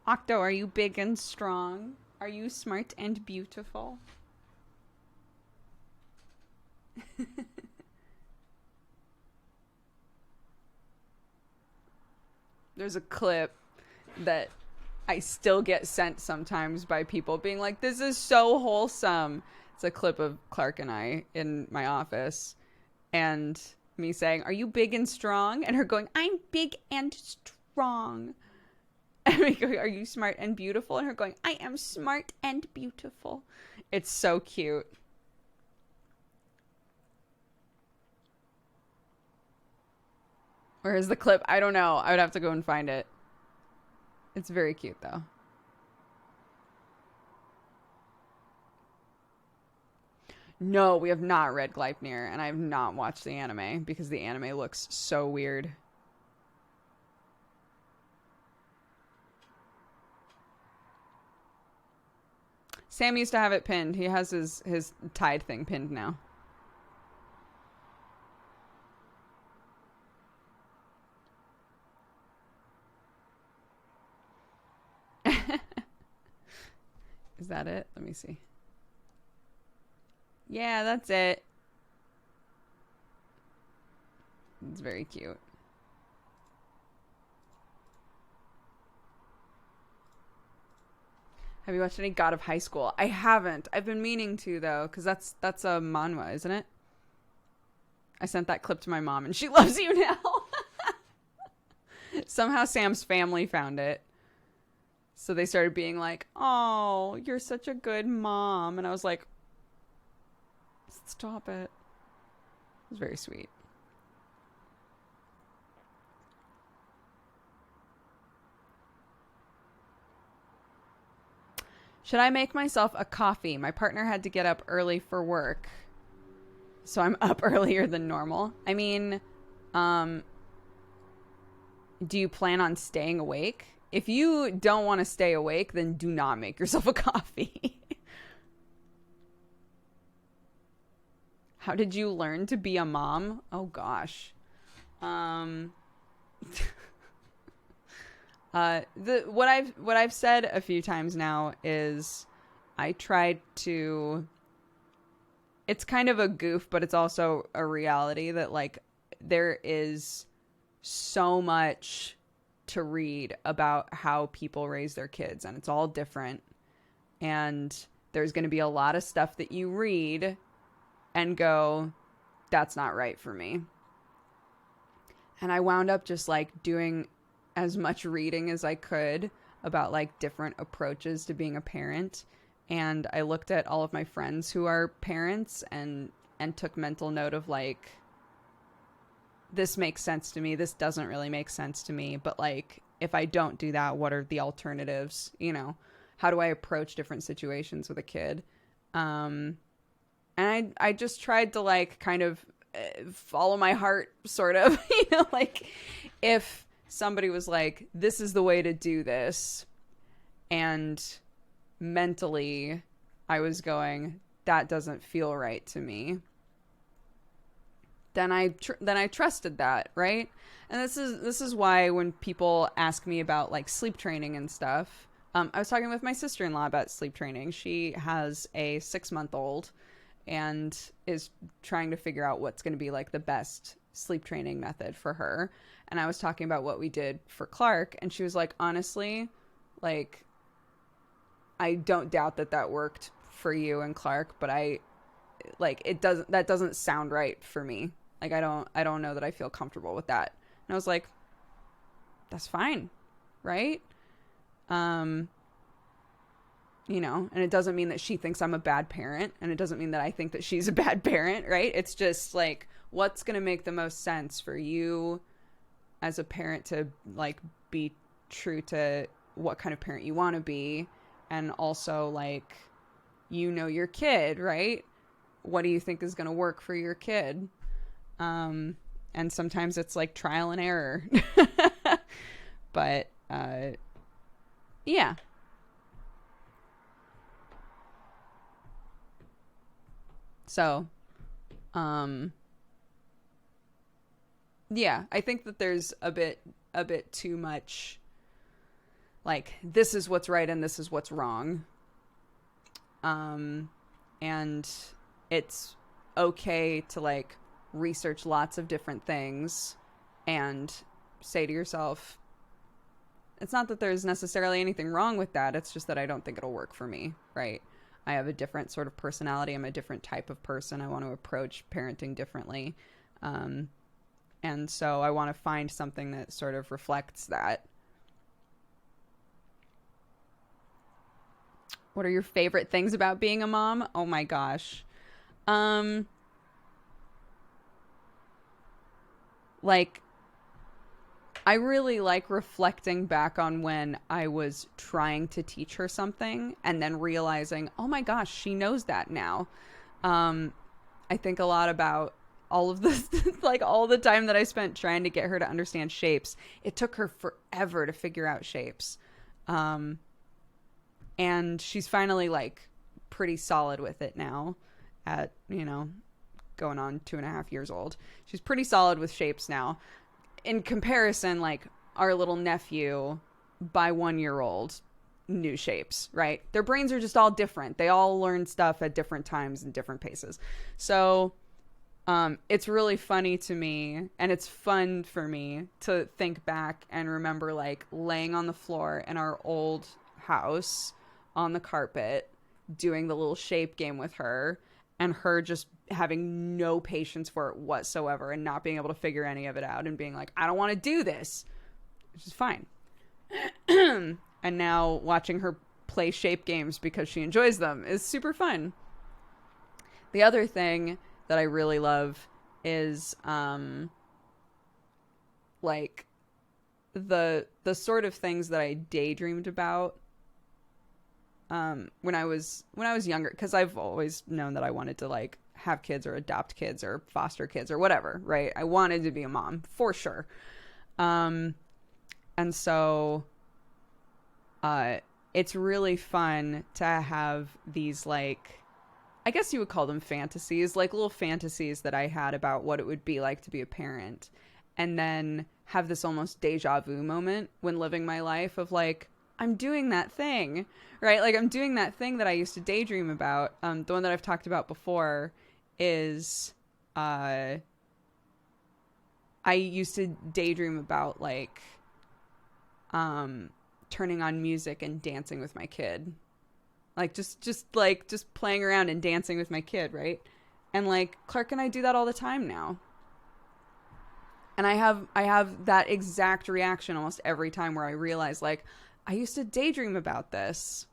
Octo, are you big and strong? Are you smart and beautiful? There's a clip that I still get sent sometimes by people being like, this is so wholesome. It's a clip of Clark and I in my office and me saying, are you big and strong? And her going, I'm big and strong. And me going, are you smart and beautiful? And her going, I am smart and beautiful. It's so cute. Where is the clip? I don't know. I would have to go and find it. It's very cute, though. No, we have not read Gleipnir, and I have not watched the anime because the anime looks so weird. Sam used to have it pinned. He has his Tide thing pinned now. Is that it? Let me see. Yeah, that's it. It's very cute. Have you watched any God of High School? I haven't. I've been meaning to, though, because that's a manhwa, isn't it? I sent that clip to my mom, and she loves you now. Somehow Sam's family found it. So they started being like, oh, you're such a good mom. And I was like, stop it. It was very sweet. Should I make myself a coffee? My partner had to get up early for work. So I'm up earlier than normal. I mean, do you plan on staying awake? If you don't want to stay awake, then do not make yourself a coffee. How did you learn to be a mom? Oh gosh. What I've said a few times now is I tried to, it's kind of a goof, but it's also a reality that like there is so much to read about how people raise their kids, and it's all different, and there's going to be a lot of stuff that you read and go, that's not right for me. And I wound up just like doing as much reading as I could about like different approaches to being a parent, and I looked at all of my friends who are parents and took mental note of like, this makes sense to me, this doesn't really make sense to me, but like if I don't do that, what are the alternatives? You know, how do I approach different situations with a kid? And I just tried to like kind of follow my heart, sort of. You know, like if somebody was like, this is the way to do this, And mentally, I was going, that doesn't feel right to me. Then I trusted that, right? And this is why when people ask me about like sleep training and stuff, I was talking with my sister-in-law about sleep training. She has a 6-month-old and is trying to figure out what's going to be like the best sleep training method for her. And I was talking about what we did for Clark, and she was like, honestly, like, I don't doubt that worked for you and Clark, but that doesn't sound right for me. Like, I don't know that I feel comfortable with that. And I was like, that's fine, right? You know, and it doesn't mean that she thinks I'm a bad parent, and it doesn't mean that I think that she's a bad parent, right? It's just like, what's going to make the most sense for you as a parent to like be true to what kind of parent you want to be. And also, like, you know, your kid, right? What do you think is going to work for your kid? And sometimes it's like trial and error. But yeah. So, yeah, I think that there's a bit too much, like, this is what's right and this is what's wrong. And it's okay to like research lots of different things and say to yourself, it's not that there's necessarily anything wrong with that. It's just that I don't think it'll work for me, right? I have a different sort of personality. I'm a different type of person. I want to approach parenting differently. And so I want to find something that sort of reflects that. What are your favorite things about being a mom? Oh my gosh. Like, I really like reflecting back on when I was trying to teach her something and then realizing, oh my gosh, she knows that now. I think a lot about all of this, like all the time that I spent trying to get her to understand shapes. It took her forever to figure out shapes. And she's finally like pretty solid with it now at, you know, going on 2.5 years old. She's pretty solid with shapes now. In comparison, like our little nephew by 1-year-old knew shapes, right? Their brains are just all different. They all learn stuff at different times and different paces. So it's really funny to me, and it's fun for me to think back and remember like laying on the floor in our old house on the carpet doing the little shape game with her, and her just having no patience for it whatsoever and not being able to figure any of it out and being like, I don't want to do this, which is fine. And now watching her play shape games because she enjoys them is super fun. The other thing that I really love is like the sort of things that I daydreamed about when I was younger, because I've always known that I wanted to like have kids or adopt kids or foster kids or whatever, right? I wanted to be a mom for sure. And so it's really fun to have these, like, I guess you would call them fantasies, like little fantasies that I had about what it would be like to be a parent, and then have this almost deja vu moment when living my life of like, I'm doing that thing, right? Like I'm doing that thing that I used to daydream about. The one that I've talked about before is, I used to daydream about like, turning on music and dancing with my kid. Like just playing around and dancing with my kid, right? And like Clark and I do that all the time now. And I have that exact reaction almost every time where I realize like I used to daydream about this.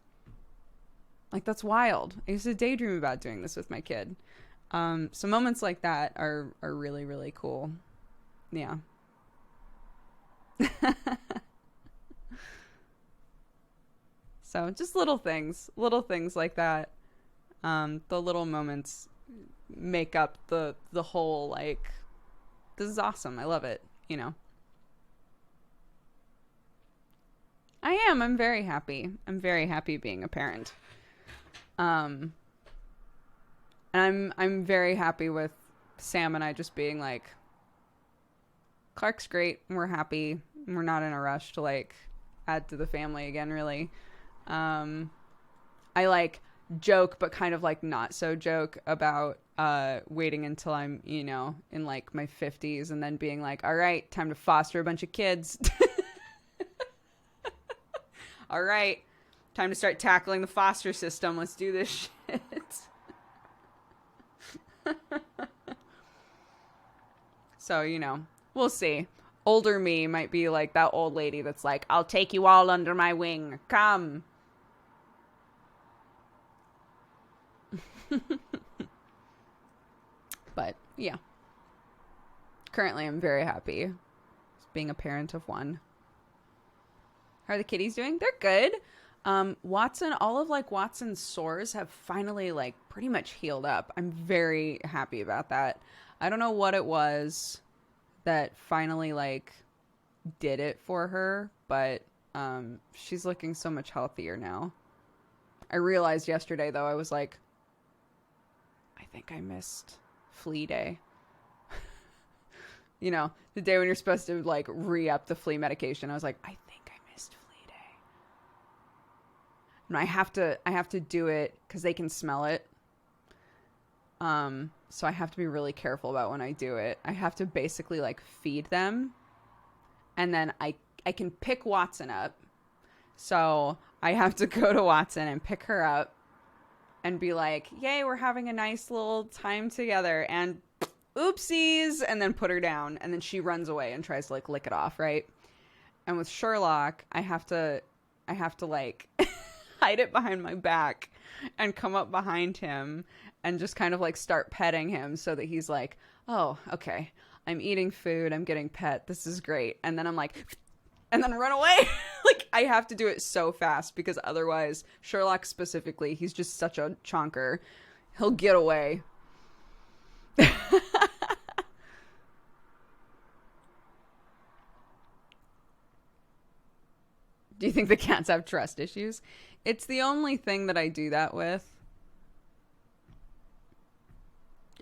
Like that's wild. I used to daydream about doing this with my kid. So moments like that are really, really cool. Yeah. So just little things like that. The little moments make up the whole, like, this is awesome. I love it. You know, I am. I'm very happy. I'm very happy being a parent. And I'm very happy with Sam and I just being like, Clark's great. We're happy. We're not in a rush to like add to the family again, really. I like joke, but kind of like not so joke about waiting until I'm, you know, in like my 50s and then being like, all right, time to foster a bunch of kids. All right, time to start tackling the foster system. Let's do this shit. So, you know, we'll see. Older me might be like that old lady that's like, I'll take you all under my wing. Come. But, yeah. Currently, I'm very happy being a parent of one. How are the kitties doing? They're good. Watson, all of like Watson's sores have finally like pretty much healed up. I'm very happy about that. I don't know what it was that finally like did it for her, but she's looking so much healthier now. I realized yesterday though, I was like, I think I missed flea day. You know, the day when you're supposed to like re-up the flea medication. I was like, I think I missed flea day. And I have to do it because they can smell it. So I have to be really careful about when I do it. I have to basically like feed them, and then I can pick Watson up. So I have to go to Watson and pick her up and be like, yay, we're having a nice little time together, and oopsies, and then put her down, and then she runs away and tries to like lick it off, right? And with Sherlock, I have to like hide it behind my back and come up behind him and just kind of like start petting him so that he's like, oh, okay, I'm eating food, I'm getting pet, this is great. And then I'm like, and then run away. Like, I have to do it so fast because otherwise, Sherlock specifically, he's just such a chonker. He'll get away. Do you think the cats have trust issues? It's the only thing that I do that with.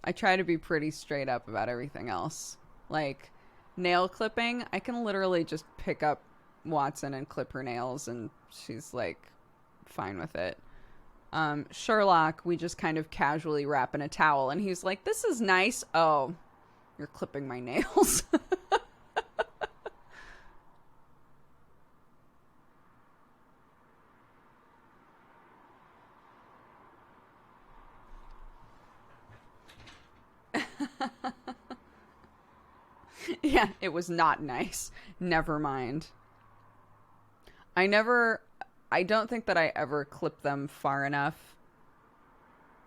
I try to be pretty straight up about everything else. Like, nail clipping, I can literally just pick up Watson and clip her nails and she's, like, fine with it. Sherlock, we just kind of casually wrap in a towel and he's like, this is nice. Oh, you're clipping my nails. Yeah, it was not nice. Never mind. I don't think that I ever clip them far enough.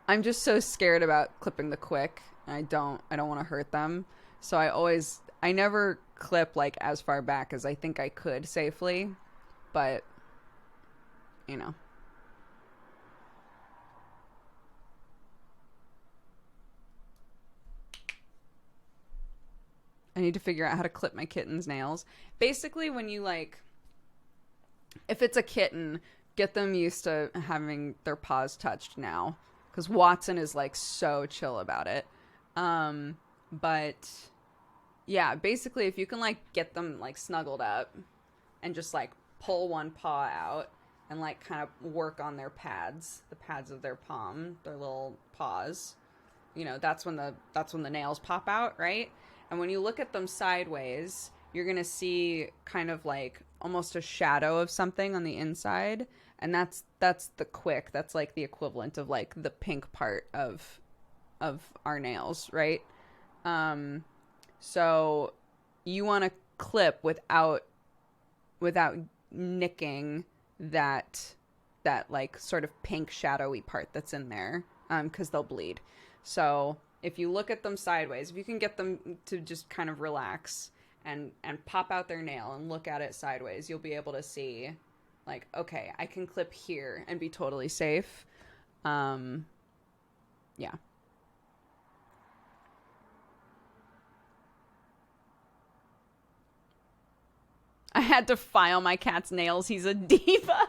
I'm just so scared about clipping the quick. I don't want to hurt them. So I never clip like as far back as I think I could safely. But, you know. I need to figure out how to clip my kitten's nails. Basically, when you like, if it's a kitten, get them used to having their paws touched now. Because Watson is like so chill about it. But yeah, basically if you can like get them like snuggled up and just like pull one paw out and like kind of work on their pads, the pads of their palm, their little paws, you know, that's when the nails pop out, right? And when you look at them sideways, you're going to see kind of like almost a shadow of something on the inside. And that's the quick. That's like the equivalent of like the pink part of our nails, right? So you want to clip without nicking that like sort of pink shadowy part that's in there, because they'll bleed. So if you look at them sideways, if you can get them to just kind of relax and pop out their nail and look at it sideways, you'll be able to see, like, okay, I can clip here and be totally safe. Yeah. I had to file my cat's nails. He's a diva.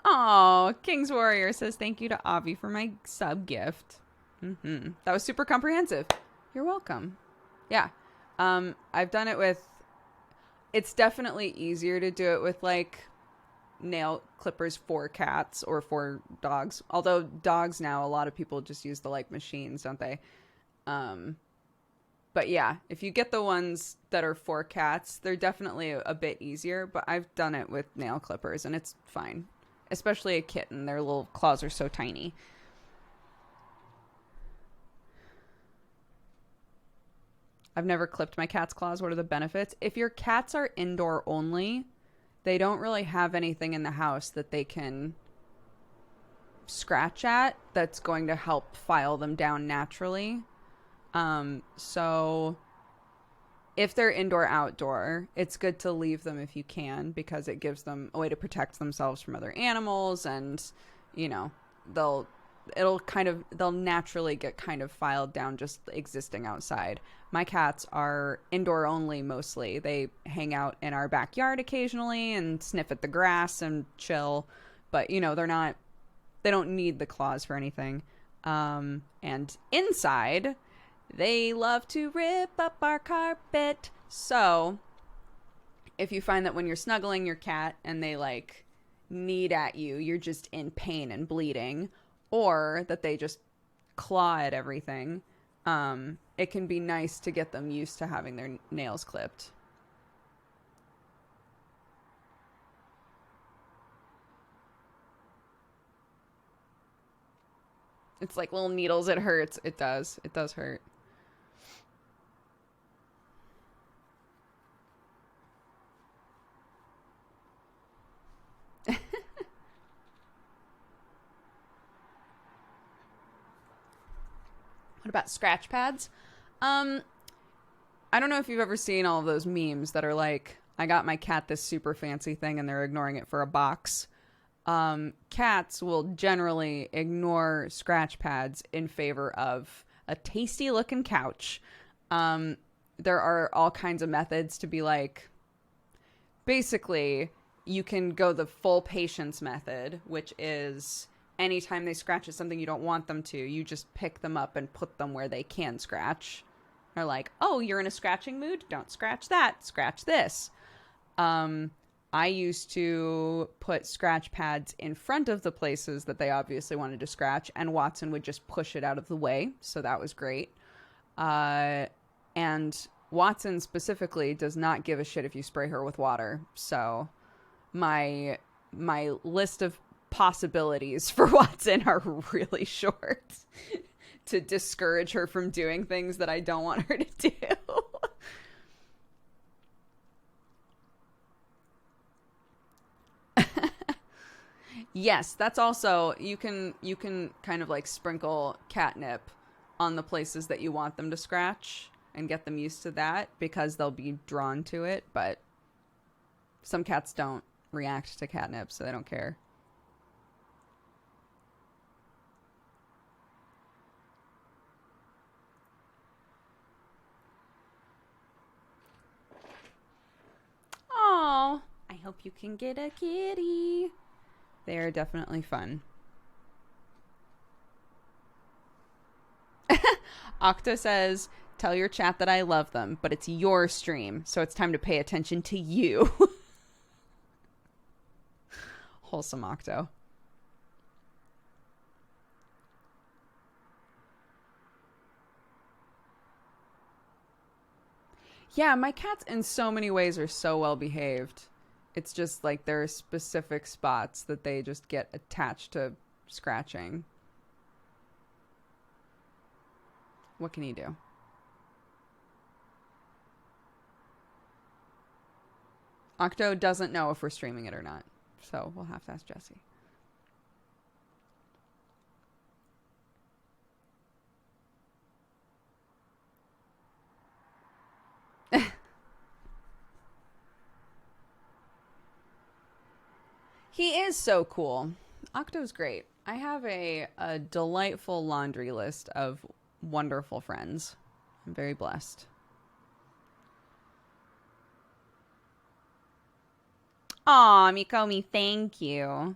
Oh, King's Warrior says thank you to Avi for my sub gift. That was super comprehensive. You're welcome. Yeah. I've done it with... It's definitely easier to do it with, like, nail clippers for cats or for dogs. Although dogs now, a lot of people just use the, like, machines, don't they? But yeah, if you get the ones that are for cats, they're definitely a bit easier. But I've done it with nail clippers, and it's fine. Especially a kitten. Their little claws are so tiny. I've never clipped my cat's claws. What are the benefits? If your cats are indoor only, they don't really have anything in the house that they can scratch at that's going to help file them down naturally. So if they're indoor outdoor, it's good to leave them if you can, because it gives them a way to protect themselves from other animals, and you know, they'll naturally get kind of filed down just existing outside. My cats are indoor only mostly. They hang out in our backyard occasionally and sniff at the grass and chill, but you know, they don't need the claws for anything. And inside, they love to rip up our carpet. So if you find that when you're snuggling your cat and they like knead at you, you're just in pain and bleeding, or that they just claw at everything, it can be nice to get them used to having their nails clipped. It's like little needles. It hurts. It does. It does hurt. What about scratch pads? I don't know if you've ever seen all of those memes that are like, I got my cat this super fancy thing and they're ignoring it for a box. Cats will generally ignore scratch pads in favor of a tasty looking couch. There are all kinds of methods to be like, basically, you can go the full patience method, which is anytime they scratch at something you don't want them to, you just pick them up and put them where they can scratch. They're like, oh, you're in a scratching mood? Don't scratch that. Scratch this. I used to put scratch pads in front of the places that they obviously wanted to scratch, and Watson would just push it out of the way. So that was great. And Watson specifically does not give a shit if you spray her with water. So my list of possibilities for Watson are really short to discourage her from doing things that I don't want her to do. Yes, that's also, you can kind of like sprinkle catnip on the places that you want them to scratch and get them used to that, because they'll be drawn to it. But some cats don't react to catnip, so they don't care. Oh, I hope you can get a kitty. They are definitely fun. Octa says, tell your chat that I love them, but it's your stream, so it's time to pay attention to you. Wholesome Octo. Yeah, my cats in so many ways are so well behaved. It's just like there are specific spots that they just get attached to scratching. What can you do? Octo doesn't know if we're streaming it or not, so we'll have to ask Jesse. He is so cool. Octo's great. I have a delightful laundry list of wonderful friends. I'm very blessed. Aw, Mikomi, thank you.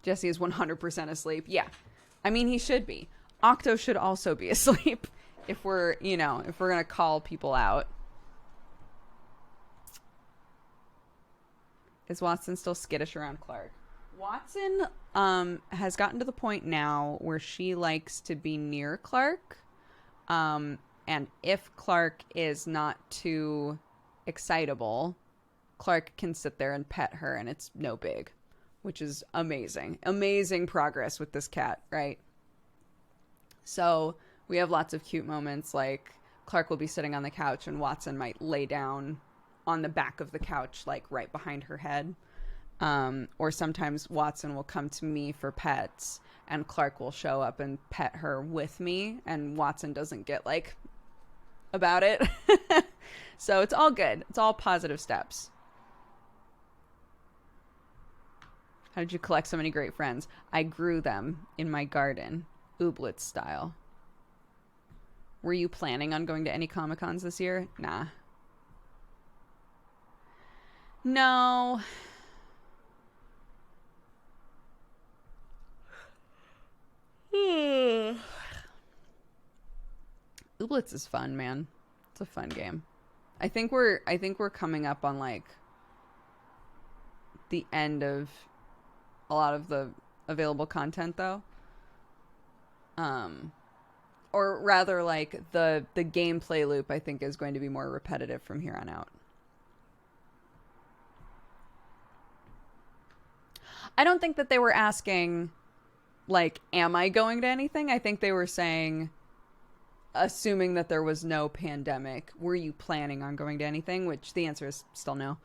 Jesse is 100% asleep. Yeah. I mean, he should be. Octo should also be asleep if we're going to call people out. Is Watson still skittish around Clark? Watson has gotten to the point now where she likes to be near Clark. And if Clark is not too excitable, Clark can sit there and pet her and it's no big, which is amazing. Amazing progress with this cat, right? So we have lots of cute moments, like Clark will be sitting on the couch and Watson might lay down on the back of the couch, like right behind her head. Or sometimes Watson will come to me for pets and Clark will show up and pet her with me and Watson doesn't get like about it. So it's all good. It's all positive steps. How did you collect so many great friends? I grew them in my garden, Ooblets style. Were you planning on going to any Comic-Cons this year? Nah. No. Ooblets is fun, man. It's a fun game. I think we're coming up on like the end of a lot of the available content though. Or rather like the gameplay loop I think is going to be more repetitive from here on out. I don't think that they were asking like, am I going to anything? I think they were saying, assuming that there was no pandemic, were you planning on going to anything? Which the answer is still no.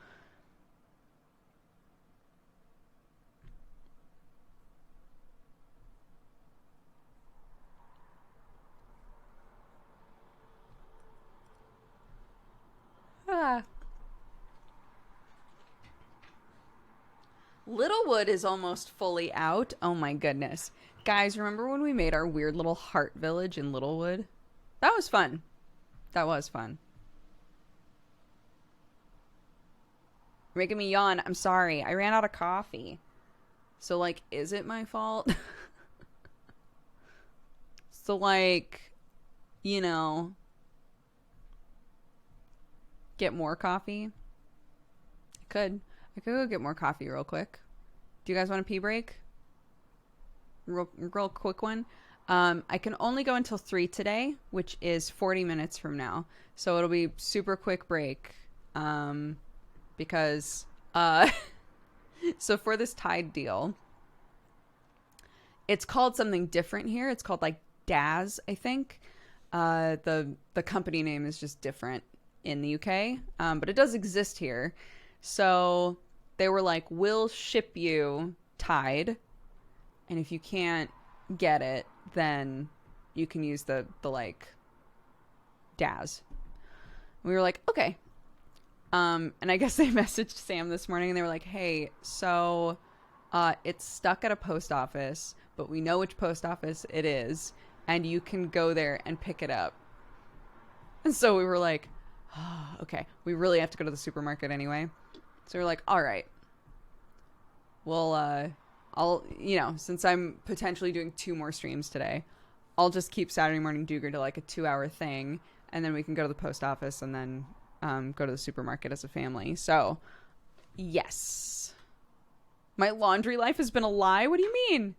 Littlewood is almost fully out. Oh my goodness. Guys, remember when we made our weird little heart village in Littlewood? That was fun. That was fun. You're making me yawn. I'm sorry. I ran out of coffee. So, like, is it my fault? So, like, you know, get more coffee? I could go get more coffee real quick. Do you guys want a pee break? Real quick one. I can only go until 3 today, which is 40 minutes from now. So it'll be super quick break. Because, so for this Tide deal, it's called something different here. It's called like Daz, I think. The company name is just different in the UK. But it does exist here. So they were like, we'll ship you Tide. And if you can't get it, then you can use the like Daz. We were like, okay. And I guess they messaged Sam this morning and they were like, hey, so it's stuck at a post office, but we know which post office it is, and you can go there and pick it up. And so we were like, oh, okay, we really have to go to the supermarket anyway. So we're like, all right. Well, I'll, since I'm potentially doing 2 more streams today, I'll just keep Saturday Morning DOOGER to like a 2-hour thing, and then we can go to the post office and then go to the supermarket as a family. So, yes. My laundry life has been a lie? What do you mean?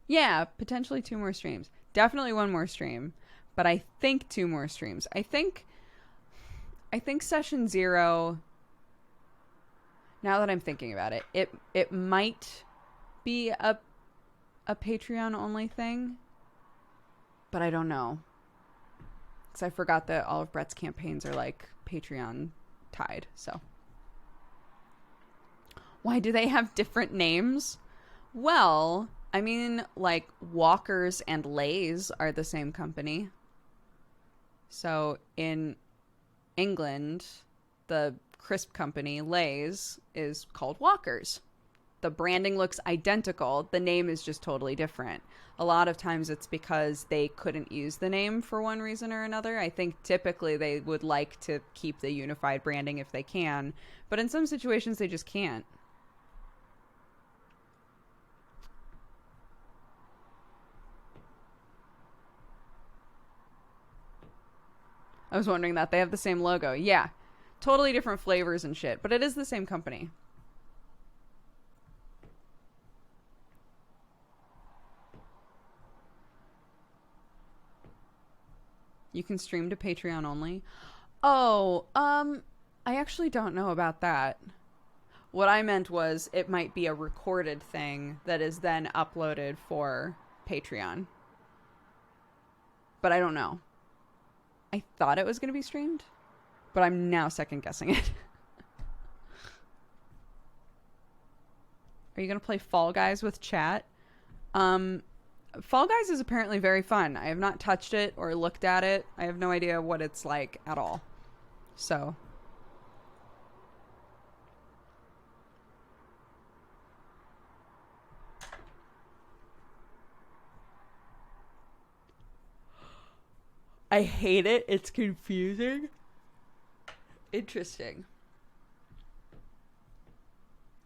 Yeah, potentially 2 more streams. Definitely 1 more stream. But I think 2 more streams. I think session 0... Now that I'm thinking about it, it might be a Patreon only thing, but I don't know. Because I forgot that all of Brett's campaigns are like Patreon tied, so. Why do they have different names? Well, I mean, like Walkers and Lays are the same company. So in England, the crisp company, Lay's, is called Walkers. The branding looks identical. The name is just totally different. A lot of times it's because they couldn't use the name for one reason or another. I think typically they would like to keep the unified branding if they can, but in some situations they just can't. I was wondering that. They have the same logo. Yeah. Totally different flavors and shit, but it is the same company. You can stream to Patreon only. Oh, I actually don't know about that. What I meant was it might be a recorded thing that is then uploaded for Patreon. But I don't know. I thought it was going to be streamed, but I'm now second guessing it. Are you going to play Fall Guys with chat? Fall Guys is apparently very fun. I have not touched it or looked at it. I have no idea what it's like at all. So. I hate it. It's confusing. Interesting.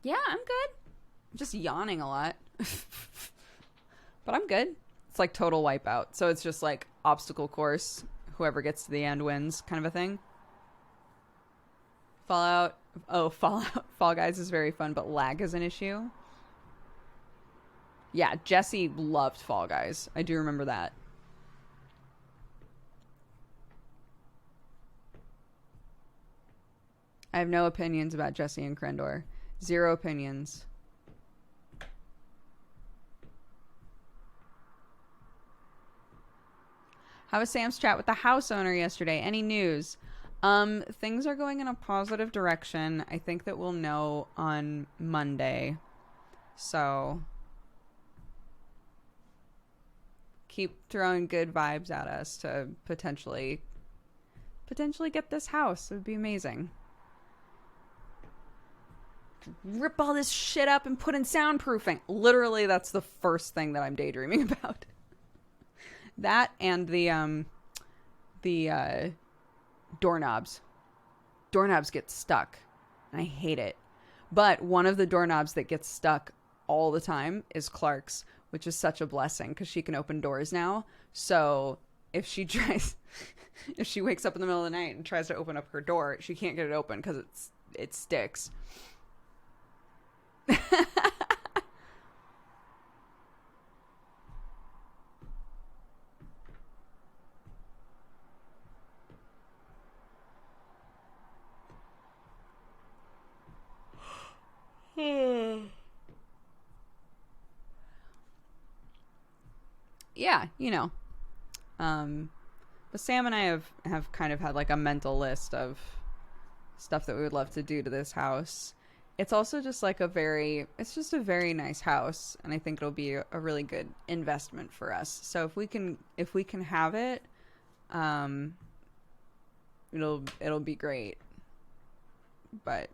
Yeah, I'm good. I'm just yawning a lot. But I'm good. It's like total wipeout. So it's just like obstacle course. Whoever gets to the end wins kind of a thing. Fallout. Fall Guys is very fun, but lag is an issue. Yeah, Jesse loved Fall Guys. I do remember that. I have no opinions about Jesse and Krendor. Zero opinions. How was Sam's chat with the house owner yesterday? Any news? Things are going in a positive direction. I think that we'll know on Monday. So keep throwing good vibes at us to potentially get this house. It would be amazing. Rip all this shit up and put in soundproofing. Literally, that's the first thing that I'm daydreaming about. That and the doorknobs. Doorknobs get stuck, and I hate it. But one of the doorknobs that gets stuck all the time is Clark's, which is such a blessing because she can open doors now. So if she wakes up in the middle of the night and tries to open up her door, she can't get it open because it sticks. Yeah, you know. But Sam and I have kind of had like a mental list of stuff that we would love to do to this house. It's also just like it's just a very nice house, and I think it'll be a really good investment for us. So if we can have it, it'll be great. But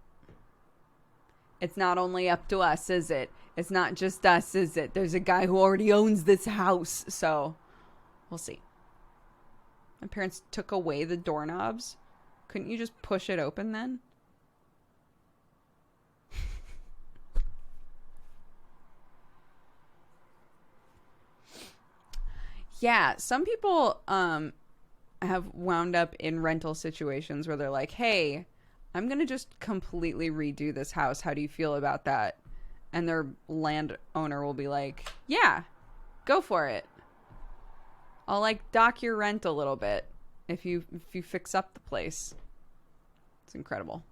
it's not only up to us, is it? It's not just us, is it? There's a guy who already owns this house, so we'll see. My parents took away the doorknobs. Couldn't you just push it open then? Yeah, some people have wound up in rental situations where they're like, hey, I'm going to just completely redo this house. How do you feel about that? And their landowner will be like, yeah, go for it. I'll like dock your rent a little bit if you fix up the place. It's incredible.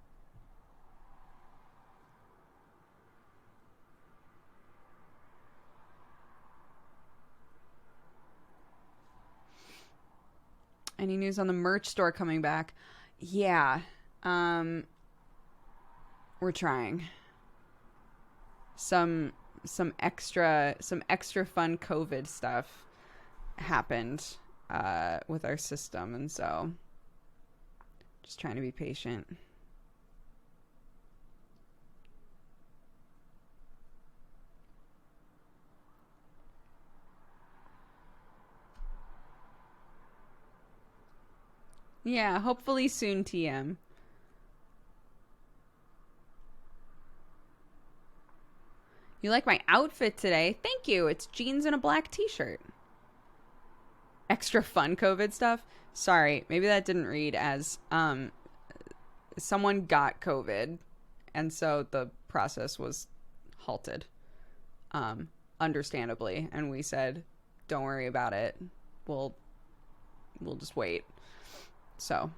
Any news on the merch store coming back? Yeah. We're trying. Some extra fun COVID stuff happened with our system, and so just trying to be patient. Yeah, hopefully soon, TM. You like my outfit today? Thank you. It's jeans and a black t-shirt. Extra fun COVID stuff? Sorry, maybe that didn't read as someone got COVID, and so the process was halted. Understandably, and we said, don't worry about it. We'll just wait. So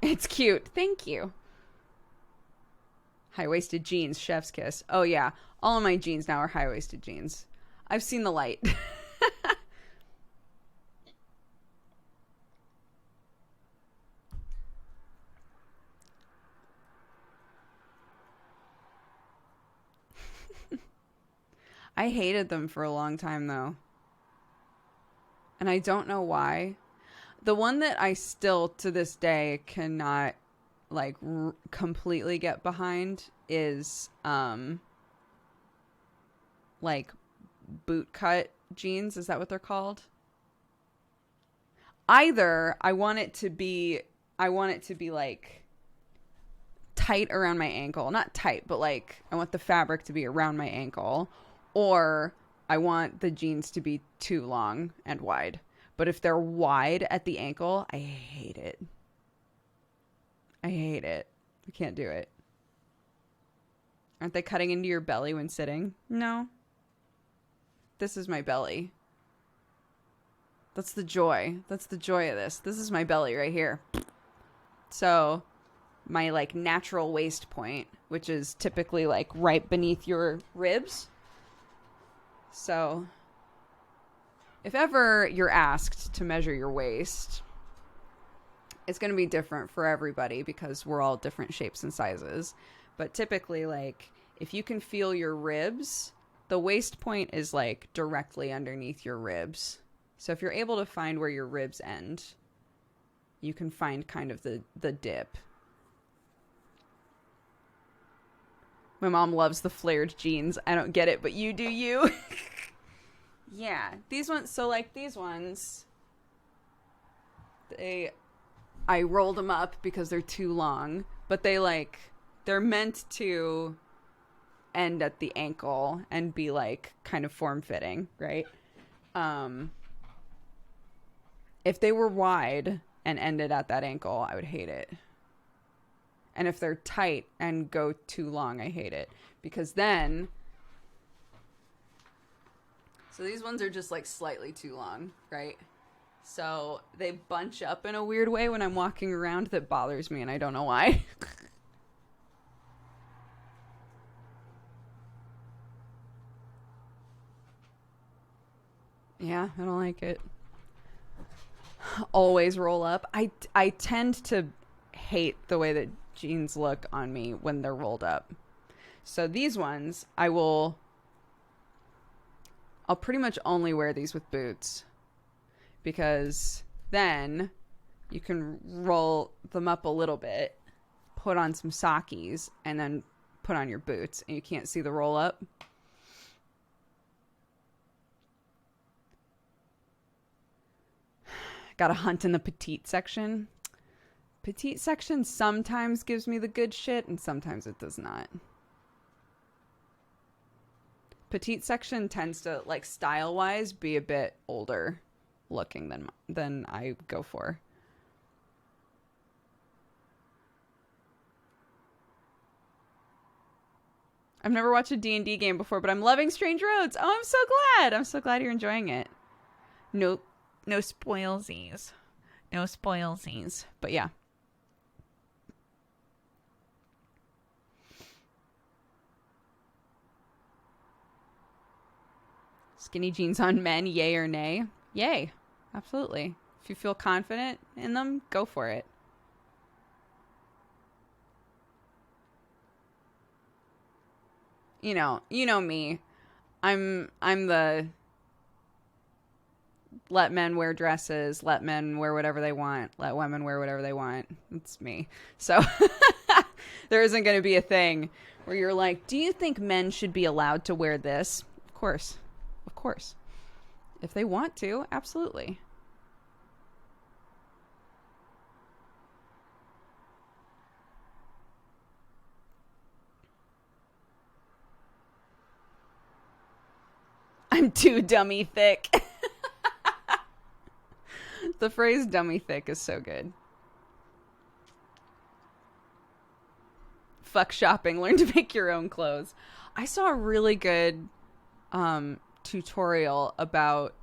it's cute. Thank you. High-waisted jeans, chef's kiss. Oh yeah, all of my jeans now are high-waisted jeans. I've seen the light. I hated them for a long time, though. And I don't know why. The one that I still, to this day, cannot, like, completely get behind is, like, bootcut jeans. Is that what they're called? Either I want it to be, like, tight around my ankle. Not tight, but, like, I want the fabric to be around my ankle. Or I want the jeans to be too long and wide. But if they're wide at the ankle, I hate it. I hate it. I can't do it. Aren't they cutting into your belly when sitting? No. This is my belly. That's the joy. That's the joy of this. This is my belly right here. So my like natural waist point, which is typically like right beneath your ribs. So if ever you're asked to measure your waist, it's going to be different for everybody because we're all different shapes and sizes. But typically, like, if you can feel your ribs, the waist point is like directly underneath your ribs. So if you're able to find where your ribs end, you can find kind of the dip. My mom loves the flared jeans. I don't get it, but you do you. Yeah, these ones, so like these ones, I rolled them up because they're too long, but they're meant to end at the ankle and be like kind of form-fitting, right? If they were wide and ended at that ankle, I would hate it. And if they're tight and go too long, I hate it. Because then... So these ones are just like slightly too long, right? So they bunch up in a weird way when I'm walking around that bothers me, and I don't know why. Yeah, I don't like it. Always roll up. I tend to hate the way that jeans look on me when they're rolled up. So these ones, I'll pretty much only wear these with boots, because then you can roll them up a little bit, put on some sockies, and then put on your boots, and you can't see the roll up. Got to hunt in the petite section. Petite section sometimes gives me the good shit, and sometimes it does not. Petite section tends to, like, style-wise, be a bit older looking than I go for. I've never watched a D&D game before, but I'm loving Strange Roads. Oh, I'm so glad. I'm so glad you're enjoying it. No spoilsies. No spoilsies. But yeah. Skinny jeans on men, yay or nay? Yay. Absolutely. If you feel confident in them, go for it. You know me. I'm the let men wear dresses, let men wear whatever they want, let women wear whatever they want. It's me. So there isn't going to be a thing where you're like, do you think men should be allowed to wear this? Of course. course. If they want to, absolutely. I'm too dummy thick. The phrase dummy thick is so good. Fuck shopping, learn to make your own clothes. I saw a really good tutorial about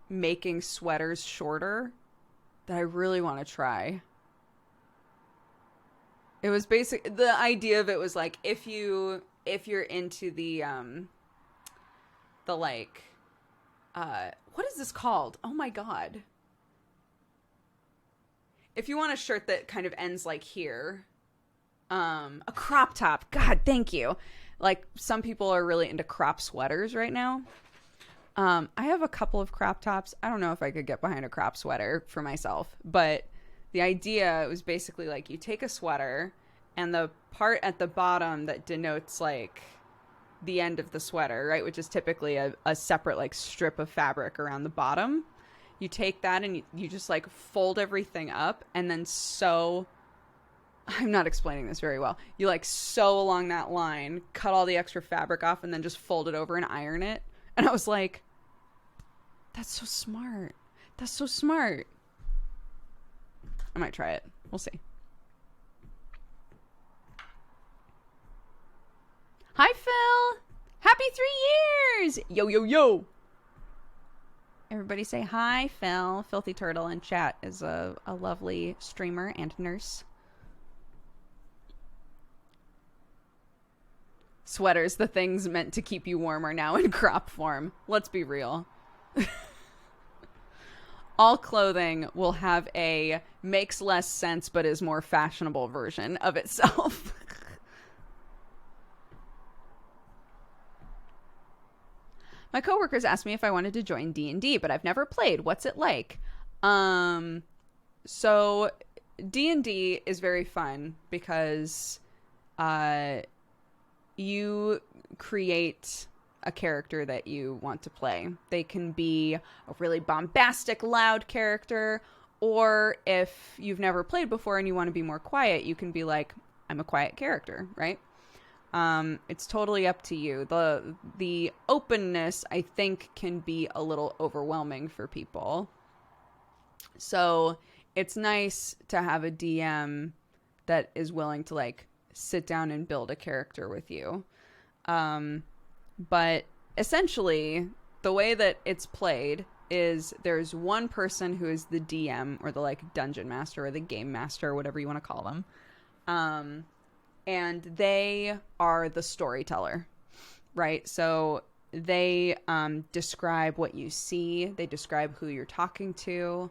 making sweaters shorter that I really want to try. It was the idea of it was like if you're into the like what is this called? Oh my god. If you want a shirt that kind of ends like here, a crop top. God, thank you. Like some people are really into crop sweaters right now. I have a couple of crop tops. I don't know if I could get behind a crop sweater for myself, but the idea was basically like you take a sweater and the part at the bottom that denotes like the end of the sweater, right, which is typically a separate like strip of fabric around the bottom. You take that and you just like fold everything up and then sew. I'm not explaining this very well. You like sew along that line, cut all the extra fabric off, and then just fold it over and iron it. And I was like, that's so smart. That's so smart. I might try it. We'll see. Hi, Phil. Happy 3 years. Yo, yo, yo. Everybody say hi, Phil. Filthy Turtle in chat is a lovely streamer and nurse. Sweaters, the things meant to keep you warm, are now in crop form. Let's be real. All clothing will have a makes less sense but is more fashionable version of itself. My coworkers asked me if I wanted to join D&D, but I've never played. What's it like? So D&D is very fun because you create a character that you want to play. They can be a really bombastic, loud character, or if you've never played before and you want to be more quiet, you can be like, I'm a quiet character, right? It's totally up to you. The openness, I think, can be a little overwhelming for people. So it's nice to have a DM that is willing to like sit down and build a character with you. But essentially, the way that it's played is there's one person who is the DM or the like dungeon master or the game master or whatever you want to call them. And they are the storyteller, right? So they describe what you see. They describe who you're talking to.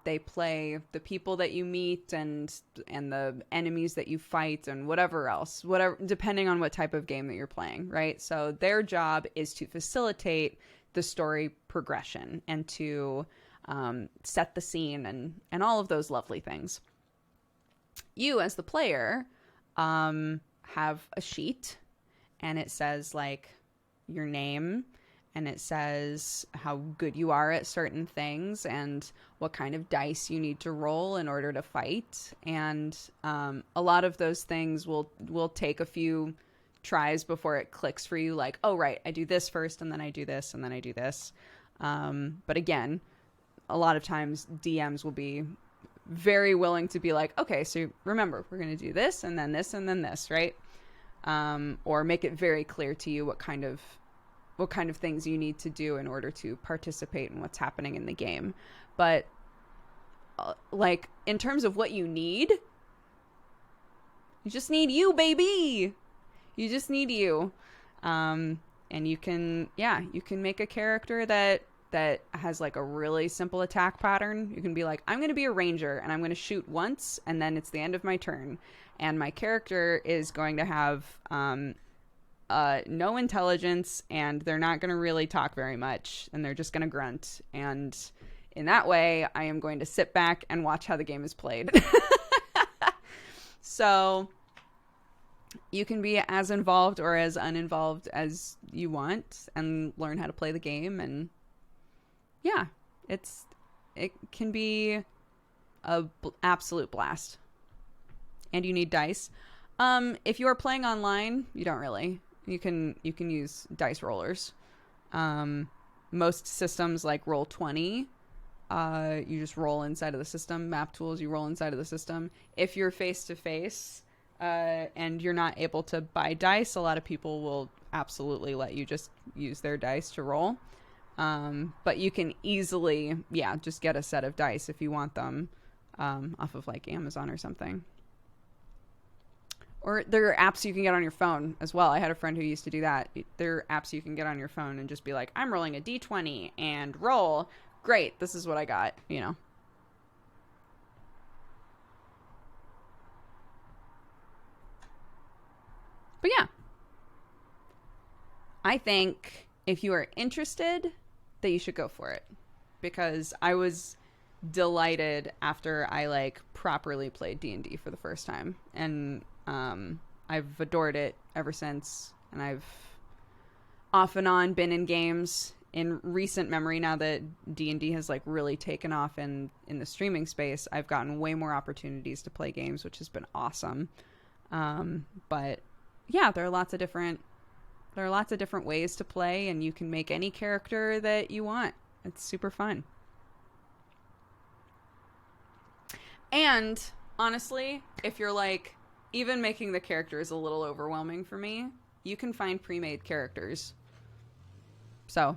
They play the people that you meet and the enemies that you fight and whatever else, depending on what type of game that you're playing, right? So their job is to facilitate the story progression and to set the scene and all of those lovely things. You, as the player, have a sheet, and it says like your name, and it says how good you are at certain things and what kind of dice you need to roll in order to fight. And a lot of those things will take a few tries before it clicks for you, like, oh right, I do this first and then I do this and then I do this. But again, a lot of times DMs will be very willing to be like, okay, so remember, we're going to do this and then this and then this, right? Or make it very clear to you what kind of things you need to do in order to participate in what's happening in the game. But like in terms of what you need, you just need you, baby. You just need you. And you can make a character that has like a really simple attack pattern. You can be like, I'm going to be a ranger and I'm going to shoot once and then it's the end of my turn. And my character is going to have no intelligence and they're not going to really talk very much and they're just going to grunt. And in that way, I am going to sit back and watch how the game is played. So You can be as involved or as uninvolved as you want and learn how to play the game. And yeah, it can be a absolute blast. And you need dice. If you are playing online, you don't really. You can use dice rollers. Most systems like Roll20, you just roll inside of the system. Map tools, you roll inside of the system. If you're face to face and you're not able to buy dice, a lot of people will absolutely let you just use their dice to roll. But you can easily, just get a set of dice if you want them off of like Amazon or something. Or there are apps you can get on your phone as well. I had a friend who used to do that. There are apps you can get on your phone and just be like, I'm rolling a D20 and roll. Great, this is what I got, you know. But yeah. I think if you are interested, that you should go for it. Because I was delighted after I like properly played D&D for the first time. And I've adored it ever since, and I've off and on been in games in recent memory. Now that D&D has like really taken off in the streaming space, I've gotten way more opportunities to play games, which has been awesome. But yeah, there are lots of different ways to play, and you can make any character that you want. It's super fun. And honestly, if you're like, even making the characters a little overwhelming for me, you can find pre-made characters. So.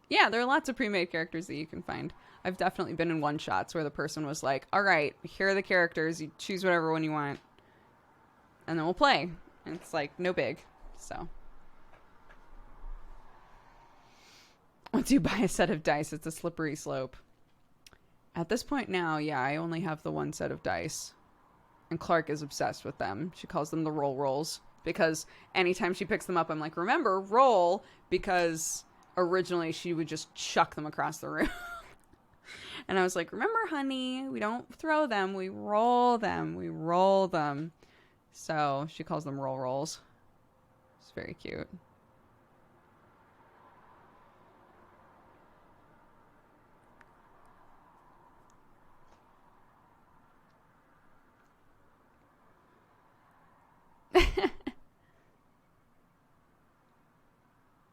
Yeah, there are lots of pre-made characters that you can find. I've definitely been in one-shots where the person was like, all right, here are the characters. You choose whatever one you want. And then we'll play. And it's like, no big. So. Once you buy a set of dice, it's a slippery slope. At this point now, yeah, I only have the one set of dice. And Clark is obsessed with them. She calls them the roll rolls. Because anytime she picks them up, I'm like, remember, roll. Because originally she would just chuck them across the room. And I was like, remember, honey, we don't throw them. We roll them. We roll them. So she calls them roll rolls. It's very cute.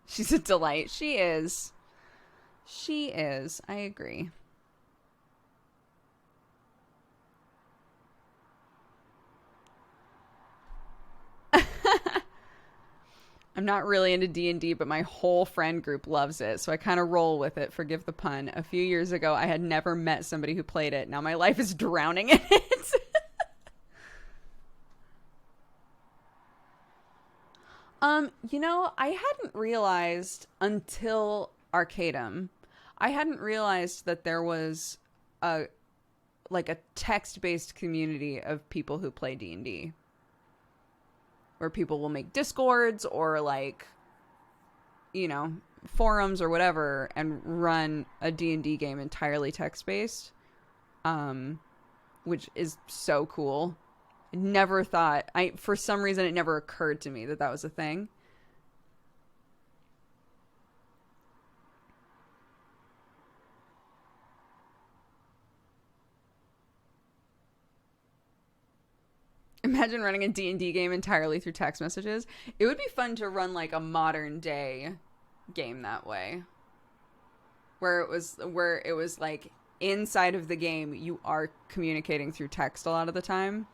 She's a delight. She is. She is. I agree. I'm not really into D&D, but my whole friend group loves it, so I kind of roll with it, forgive the pun. A few years ago, I had never met somebody who played it. Now my life is drowning in it. I hadn't realized until Arcadum. I hadn't realized that there was a text-based community of people who play D&D. Where people will make discords or forums or whatever and run a D&D game entirely text-based, which is so cool. Never thought, for some reason it never occurred to me that was a thing. Imagine running a D&D game entirely through text messages. It would be fun to run like a modern day game that way. Where it was like inside of the game you are communicating through text a lot of the time.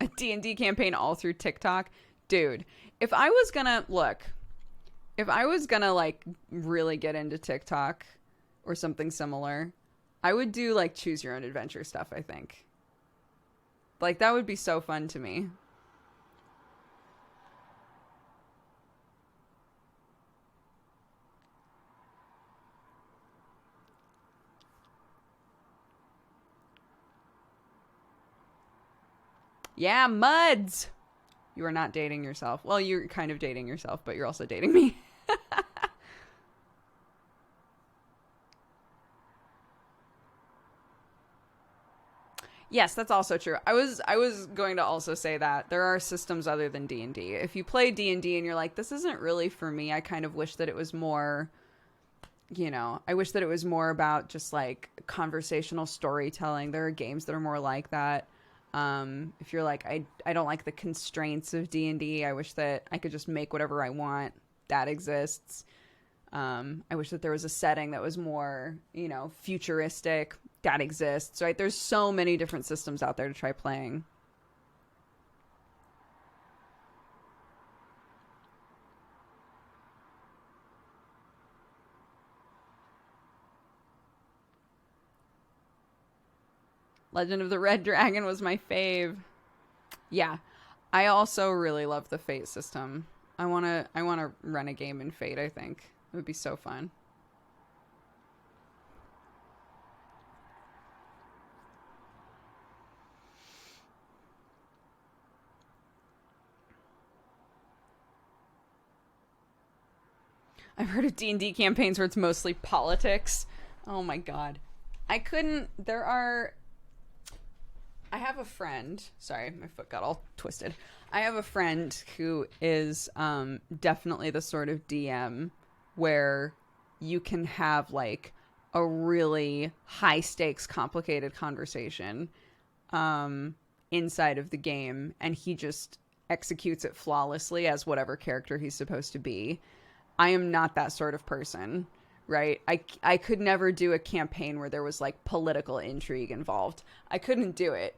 A D&D campaign all through TikTok. Dude, if I was gonna like really get into TikTok or something similar, I would do like choose your own adventure stuff, I think. Like that would be so fun to me. Yeah, Muds. You are not dating yourself. Well, you're kind of dating yourself, but you're also dating me. Yes, that's also true. I was going to also say that there are systems other than D&D. If you play D&D and you're like, this isn't really for me, I kind of wish that it was more, I wish that it was more about just like conversational storytelling. There are games that are more like that. If you're like, I don't like the constraints of D&D, I wish that I could just make whatever I want. That exists. I wish that there was a setting that was more, futuristic. That exists, right? There's so many different systems out there to try playing. Legend of the Red Dragon was my fave. Yeah. I also really love the Fate system. I wanna run a game in Fate, I think. It would be so fun. I've heard of D&D campaigns where it's mostly politics. Oh my god. I couldn't. I have a friend. Sorry, my foot got all twisted. I have a friend who is definitely the sort of DM where you can have like a really high stakes, complicated conversation inside of the game, and he just executes it flawlessly as whatever character he's supposed to be. I am not that sort of person, right? I could never do a campaign where there was like political intrigue involved. I couldn't do it.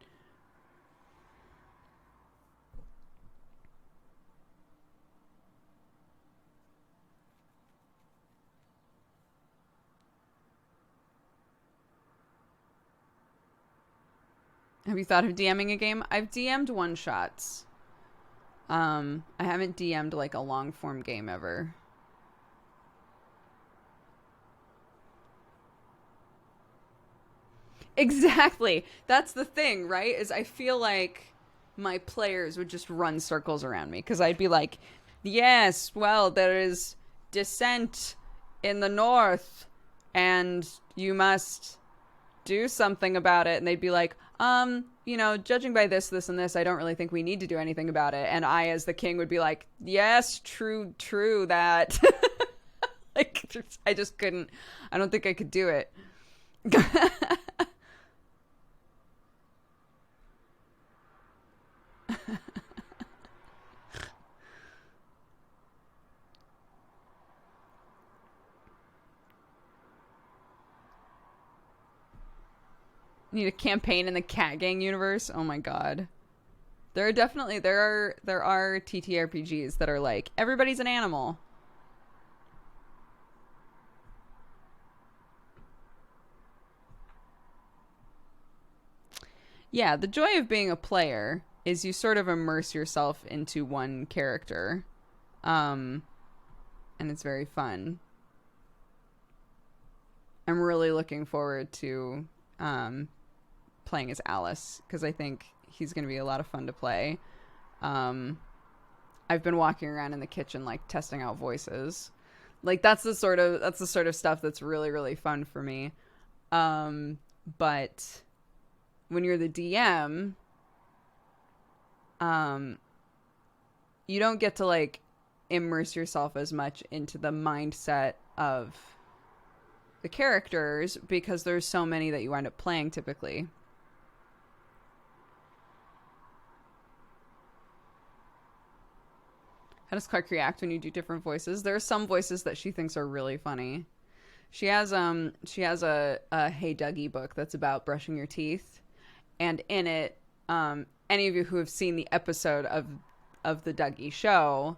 Have you thought of DMing a game? I've DM'd one shots. I haven't DM'd like a long form game ever. Exactly. That's the thing, right? Is I feel like my players would just run circles around me because I'd be like, yes, well, there is dissent in the north and you must do something about it. And they'd be like, judging by this, and this, I don't really think we need to do anything about it. And I, as the king, would be like, yes, true, that. Like, I just couldn't, I don't think I could do it. Need a campaign in the Cat Gang universe? Oh my god. There are TTRPGs that are like everybody's an animal. Yeah, the joy of being a player is you sort of immerse yourself into one character. Um and it's very fun. I'm really looking forward to playing as Alice because I think he's going to be a lot of fun to play. I've been walking around in the kitchen like testing out voices. Like that's the sort of stuff that's really really fun for me. But when you're the DM, you don't get to like immerse yourself as much into the mindset of the characters because there's so many that you wind up playing typically. How does Clark react when you do different voices? There are some voices that she thinks are really funny. She has a Hey Dougie book that's about brushing your teeth, and in it, any of you who have seen the episode of the Dougie show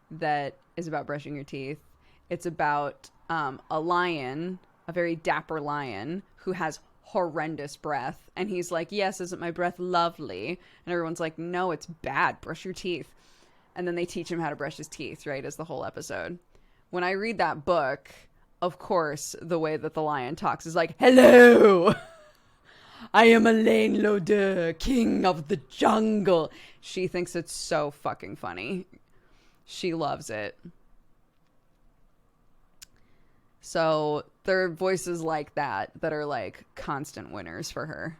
that is about brushing your teeth, it's about a lion, a very dapper lion who has horrendous breath, and he's like, yes, isn't my breath lovely? And everyone's like, no, it's bad, brush your teeth. And then they teach him how to brush his teeth, right, as the whole episode. When I read that book, of course, the way that the lion talks is like, hello. I am Elaine Lodeur, king of the jungle. She thinks it's so fucking funny. She loves it. So there are voices like that are like constant winners for her.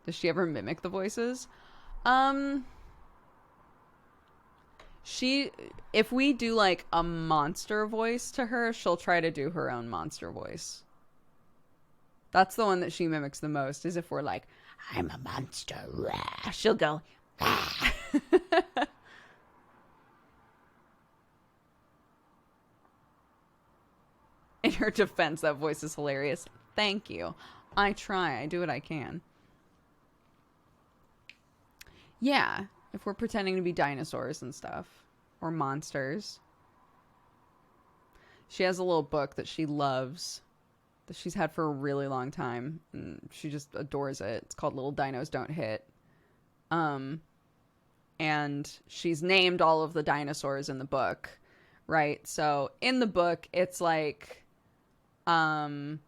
Does she ever mimic the voices? If we do like a monster voice to her, she'll try to do her own monster voice. That's the one that she mimics the most, is if we're like, I'm a monster. She'll go, in her defense, that voice is hilarious. Thank you. I try. I do what I can. Yeah, if we're pretending to be dinosaurs and stuff. Or monsters. She has a little book that she loves. That she's had for a really long time. And she just adores it. It's called Little Dinos Don't Hit. And she's named all of the dinosaurs in the book. Right? So, in the book, it's like... you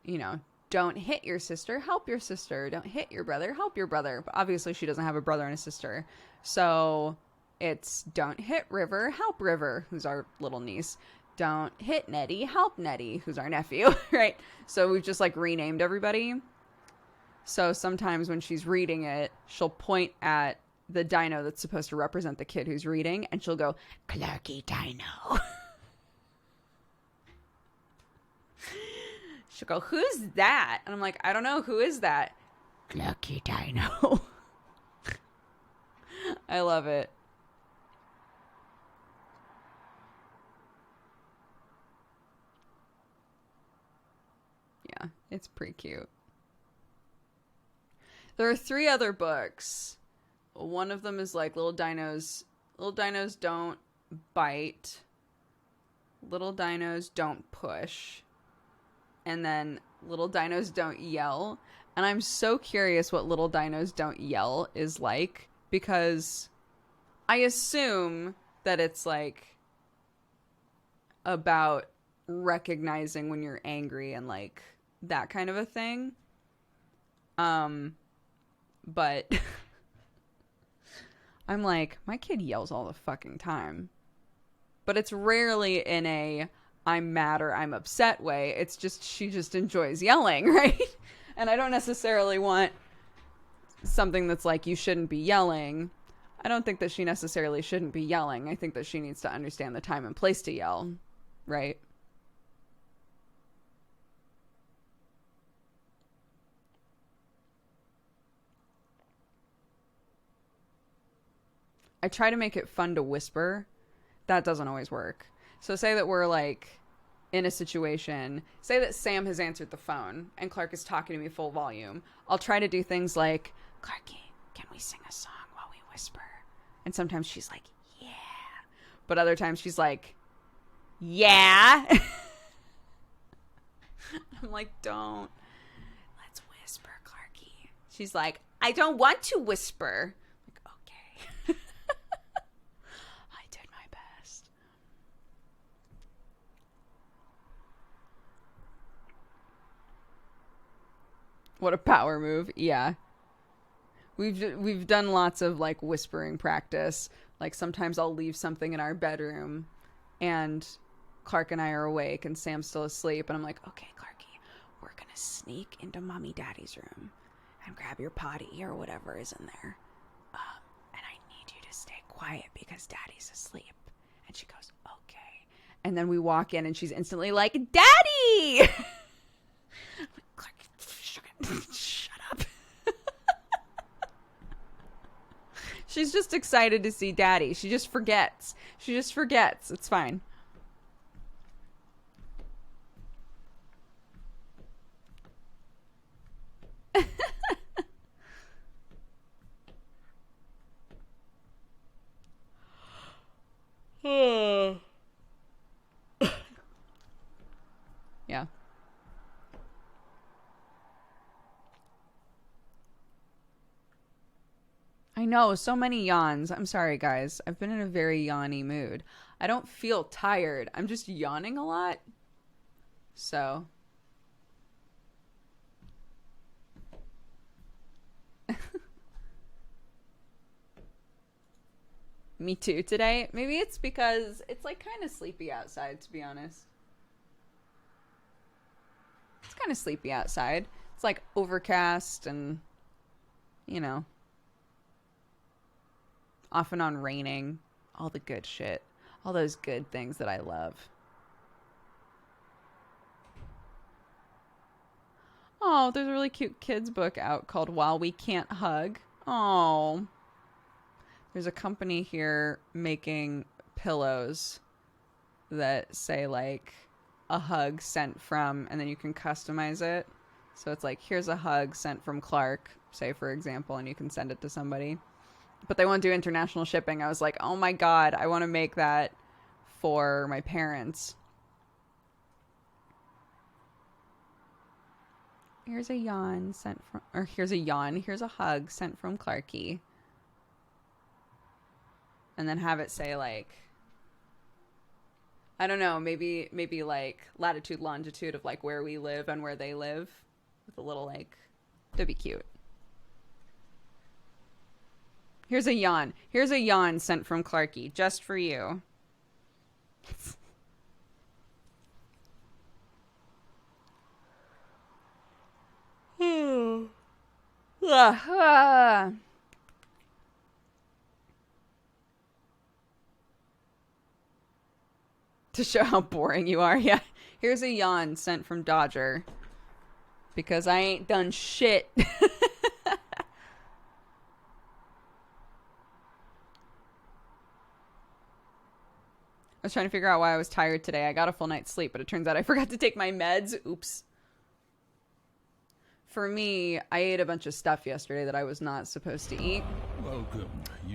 know... Don't hit your sister, help your sister. Don't hit your brother, help your brother. But obviously she doesn't have a brother and a sister. So it's don't hit River, help River, who's our little niece. Don't hit Nettie, help Nettie, who's our nephew, right? So we've just like renamed everybody. So sometimes when she's reading it, she'll point at the dino that's supposed to represent the kid who's reading, and she'll go, Clarky Dino. She'll go, who's that? And I'm like, I don't know. Who is that? Lucky Dino. I love it. Yeah, it's pretty cute. There are 3 other books. One of them is like Little Dinos Don't Bite. Little Dinos Don't Push. And then Little Dinos Don't Yell. And I'm so curious what Little Dinos Don't Yell is like, because I assume that it's like about recognizing when you're angry and like that kind of a thing. But I'm like, my kid yells all the fucking time. But it's rarely in a I'm mad or I'm upset way. It's just, she just enjoys yelling, right? And I don't necessarily want something that's like, you shouldn't be yelling. I don't think that she necessarily shouldn't be yelling. I think that she needs to understand the time and place to yell, right? I try to make it fun to whisper. That doesn't always work. So say that we're like in a situation, say that Sam has answered the phone and Clark is talking to me full volume. I'll try to do things like, Clarky, can we sing a song while we whisper? And sometimes she's like, yeah. But other times she's like, yeah. I'm like, don't. Let's whisper, Clarky. She's like, I don't want to whisper. I'm like, okay. I did my best. What a power move. Yeah. We've done lots of like whispering practice. Like sometimes I'll leave something in our bedroom and Clark and I are awake and Sam's still asleep, and I'm like, okay, Clarky, we're gonna sneak into mommy daddy's room and grab your potty or whatever is in there. And I need you to stay quiet because daddy's asleep. And she goes, okay. And then we walk in and she's instantly like, Daddy! I'm like, Clark, shut up. She's just excited to see daddy. She just forgets. It's fine. Yeah. I know, so many yawns. I'm sorry, guys. I've been in a very yawny mood. I don't feel tired. I'm just yawning a lot. So me too today. Maybe it's because it's like kind of sleepy outside, to be honest. It's kind of sleepy outside. It's like overcast and, you know, off and on raining. All the good shit. All those good things that I love. Oh, there's a really cute kids book out called While We Can't Hug. Oh. There's a company here making pillows that say like a hug sent from, and then you can customize it. So it's like, here's a hug sent from Clark, say for example, and you can send it to somebody. But they won't do international shipping. I was like, oh my God, I want to make that for my parents. Here's a yawn sent from, or here's a hug sent from Clarky. And then have it say like, I don't know, maybe like latitude, longitude of like where we live and where they live with a little like, that'd be cute. Here's a yawn. Here's a yawn sent from Clarky just for you. To show how boring you are, yeah. Here's a yawn sent from Dodger. Because I ain't done shit. I was trying to figure out why I was tired today. I got a full night's sleep, but it turns out I forgot to take my meds. Oops. For me, I ate a bunch of stuff yesterday that I was not supposed to eat. Welcome.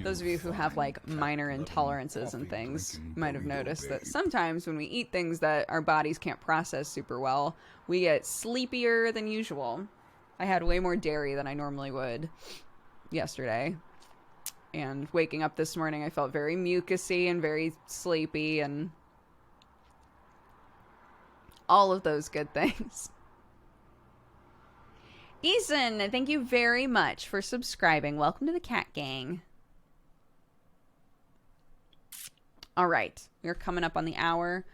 Those of you who have like minor intolerances and things might have noticed that sometimes when we eat things that our bodies can't process super well, we get sleepier than usual. I had way more dairy than I normally would yesterday. And waking up this morning, I felt very mucusy and very sleepy and all of those good things. Eason, thank you very much for subscribing. Welcome to the Cat Gang. All right, we're coming up on the hour.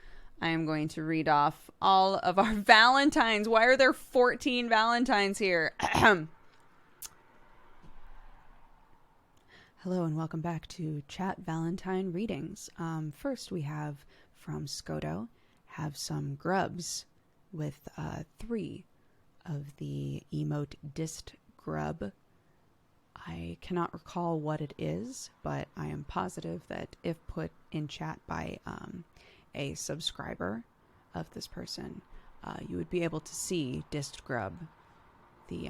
I am going to read off all of our Valentines. Why are there 14 Valentines here? Hello and welcome back to Chat Valentine Readings. First we have from Skodo, have some grubs with 3 of the Emote dist grub. I cannot recall what it is, but I am positive that if put in chat by a subscriber of this person, you would be able to see dist grub, the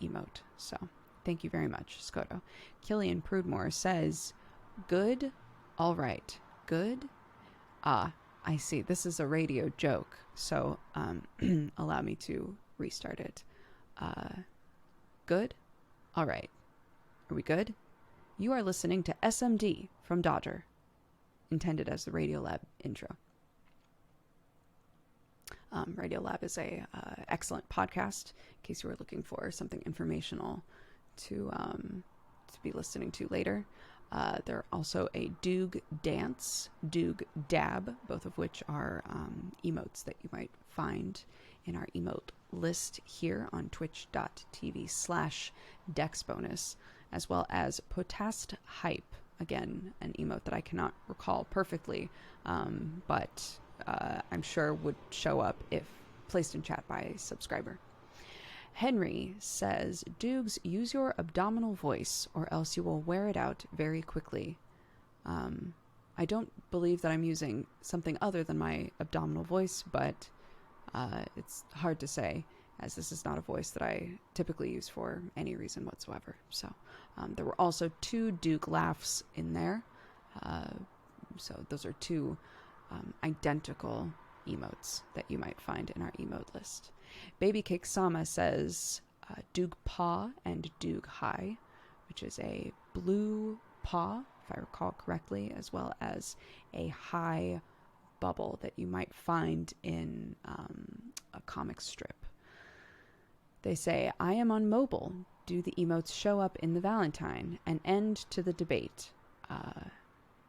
emote. So thank you very much, Skodo. Killian Prudmore says, good, all right, good. I see, this is a radio joke, so allow me to restart it. Good, all right. Are we good? You are listening to SMD from Dodger, intended as the Radiolab intro. Radiolab is a excellent podcast, in case you were looking for something informational to be listening to later. They're also a Doog Dance, Doog Dab, both of which are emotes that you might find in our emote list here on twitch.tv/Dexbonus, as well as Potast Hype, again, an emote that I cannot recall perfectly, but I'm sure would show up if placed in chat by a subscriber. Henry says, Doogs, use your abdominal voice or else you will wear it out very quickly. I don't believe that I'm using something other than my abdominal voice, but it's hard to say, as this is not a voice that I typically use for any reason whatsoever. So there were also 2 Duke laughs in there. So those are 2 identical emotes that you might find in our emote list. Baby Cake Sama says Doog Paw and Doog High, which is a blue paw, if I recall correctly, as well as a high bubble that you might find in a comic strip. They say, I am on mobile. Do the emotes show up in the Valentine? An end to the debate.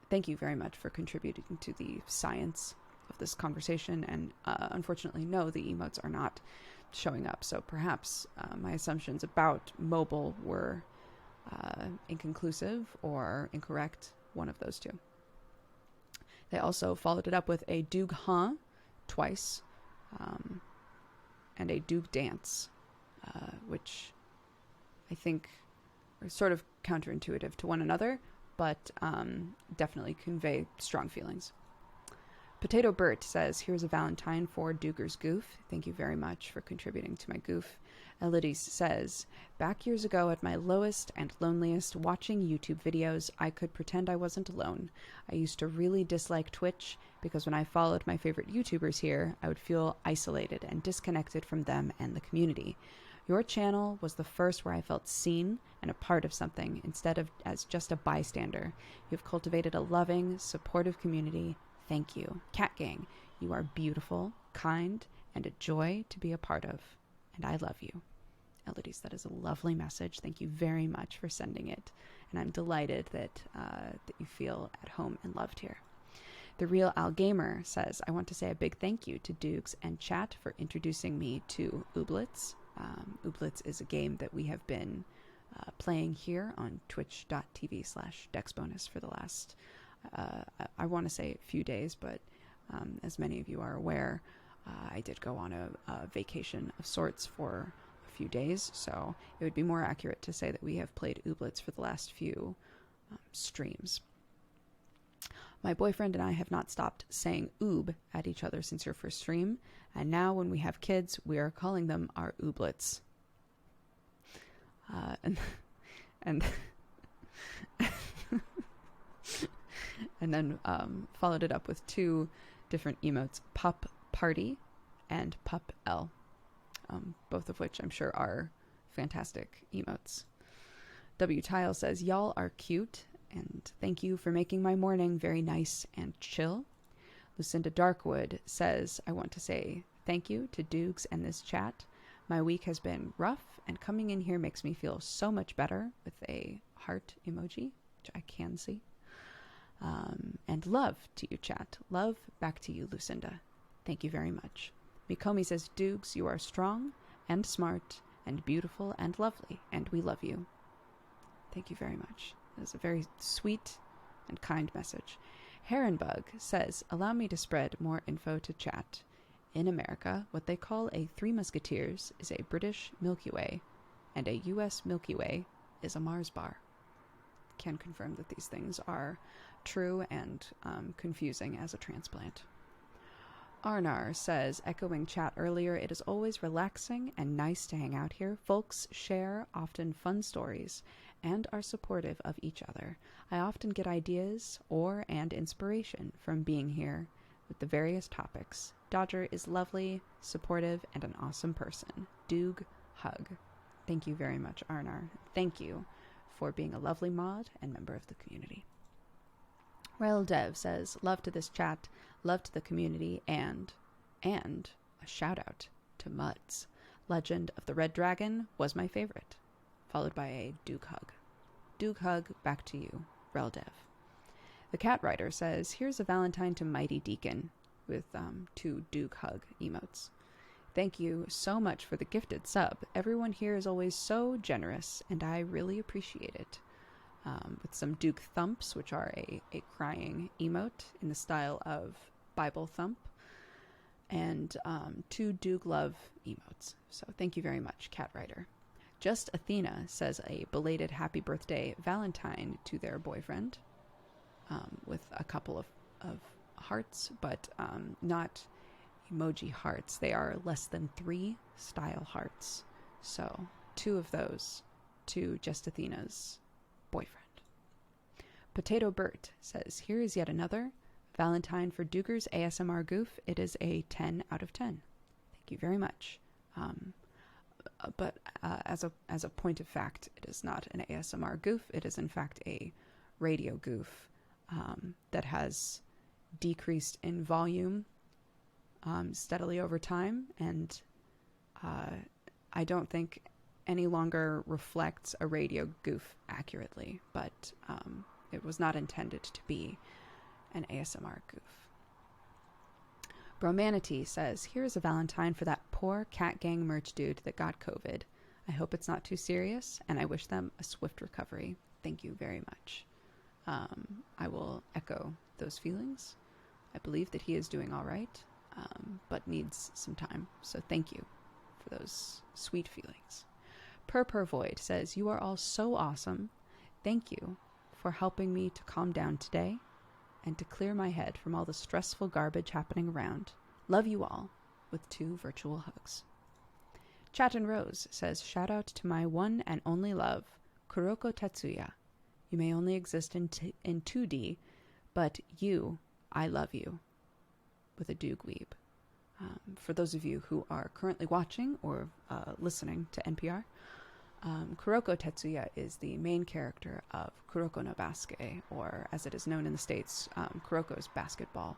Thank you very much for contributing to the science of this conversation. And unfortunately, no, the emotes are not showing up. So perhaps my assumptions about mobile were inconclusive or incorrect. One of those two. They also followed it up with a Doog huh twice, and a Doog dance, which I think are sort of counterintuitive to one another, but definitely convey strong feelings. Potato Bert says, here's a Valentine for Dooger's goof. Thank you very much for contributing to my goof. Elides says, back years ago at my lowest and loneliest, watching YouTube videos, I could pretend I wasn't alone. I used to really dislike Twitch because when I followed my favorite YouTubers here, I would feel isolated and disconnected from them and the community. Your channel was the first where I felt seen and a part of something instead of as just a bystander. You've cultivated a loving, supportive community. Thank you. Cat Gang, you are beautiful, kind, and a joy to be a part of. And I love you. Elides, that is a lovely message. Thank you very much for sending it. And I'm delighted that you feel at home and loved here. The Real Al Gamer says, I want to say a big thank you to Doogs and chat for introducing me to Ooblets. Ooblets is a game that we have been playing here on twitch.tv/Dexbonus for the last, I want to say a few days, but as many of you are aware, I did go on a vacation of sorts for a few days, so it would be more accurate to say that we have played Ooblets for the last few streams. My boyfriend and I have not stopped saying oob at each other since your first stream, and now when we have kids, we are calling them our ooblets. And then followed it up with two different emotes, Pup Party and Pup L, both of which I'm sure are fantastic emotes. W. Tile says, y'all are cute, and thank you for making my morning very nice and chill. Lucinda Darkwood says, I want to say thank you to Doogs and this chat. My week has been rough, and coming in here makes me feel so much better, with a heart emoji, which I can see. And love to you, chat. Love back to you, Lucinda. Thank you very much. Mikomi says, Doogs, you are strong and smart and beautiful and lovely, and we love you. Thank you very much. That is a very sweet and kind message. Heronbug says, allow me to spread more info to chat. In America, what they call a Three Musketeers is a British Milky Way, and a U.S. Milky Way is a Mars bar. Can confirm that these things are true and confusing as a transplant. Arnar says, echoing chat earlier, it is always relaxing and nice to hang out here. Folks share often fun stories and are supportive of each other. I often get ideas and inspiration from being here with the various topics. Dodger is lovely, supportive, and an awesome person. Doog hug. Thank you very much, Arnar. Thank you for being a lovely mod and member of the community. Rail Dev says, love to this chat, love to the community, and a shout out to Muds. Legend of the Red Dragon was my favorite, followed by a Doog hug. Doog hug back to you, Rail Dev. The Cat Rider says, here's a Valentine to Mighty Deacon, with two Doog hug emotes. Thank you so much for the gifted sub. Everyone here is always so generous, and I really appreciate it. With some Doog thumps, which are a crying emote in the style of Bible thump, and two Doog love emotes. So thank you very much, Cat Rider. Just Athena says a belated happy birthday Valentine to their boyfriend, with a couple of hearts, but not emoji hearts. They are less than 3 style hearts. So 2 of those to Just Athena's boyfriend. Potato Bert says, here is yet another Valentine for Dooger's ASMR goof. It is a 10 out of 10. Thank you very much. But as a point of fact, it is not an ASMR goof. It is in fact a radio goof that has decreased in volume steadily over time, and I don't think any longer reflects a radio goof accurately, but it was not intended to be an ASMR goof. Bromanity says, here's a Valentine for that poor Cat Gang merch dude that got COVID. I hope it's not too serious, and I wish them a swift recovery. Thank you very much. I will echo those feelings. I believe that he is doing all right, but needs some time. So thank you for those sweet feelings. Purpur Void says, you are all so awesome. Thank you for helping me to calm down today and to clear my head from all the stressful garbage happening around. Love you all, with 2 virtual hugs. Chatten Rose says, shout out to my one and only love, Kuroko Tetsuya. You may only exist in 2D, but I love you, with a Doog Weeb. For those of you who are currently watching or listening to NPR, Kuroko Tetsuya is the main character of Kuroko no Basket, or as it is known in the States, Kuroko's Basketball.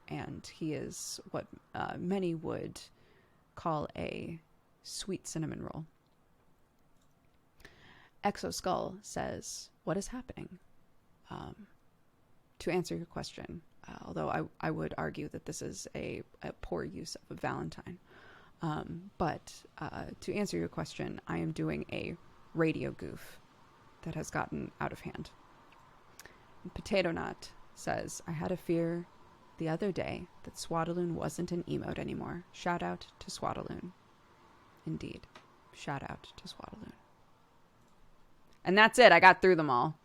And he is what many would call a sweet cinnamon roll. Exo Skull says, what is happening? To answer your question, although I would argue that this is a poor use of a Valentine. But to answer your question, I am doing a radio goof that has gotten out of hand. Potato Nut says, I had a fear the other day that Swaddaloon wasn't an emote anymore. Shout out to Swaddaloon. Indeed. Shout out to Swaddaloon. And that's it. I got through them all.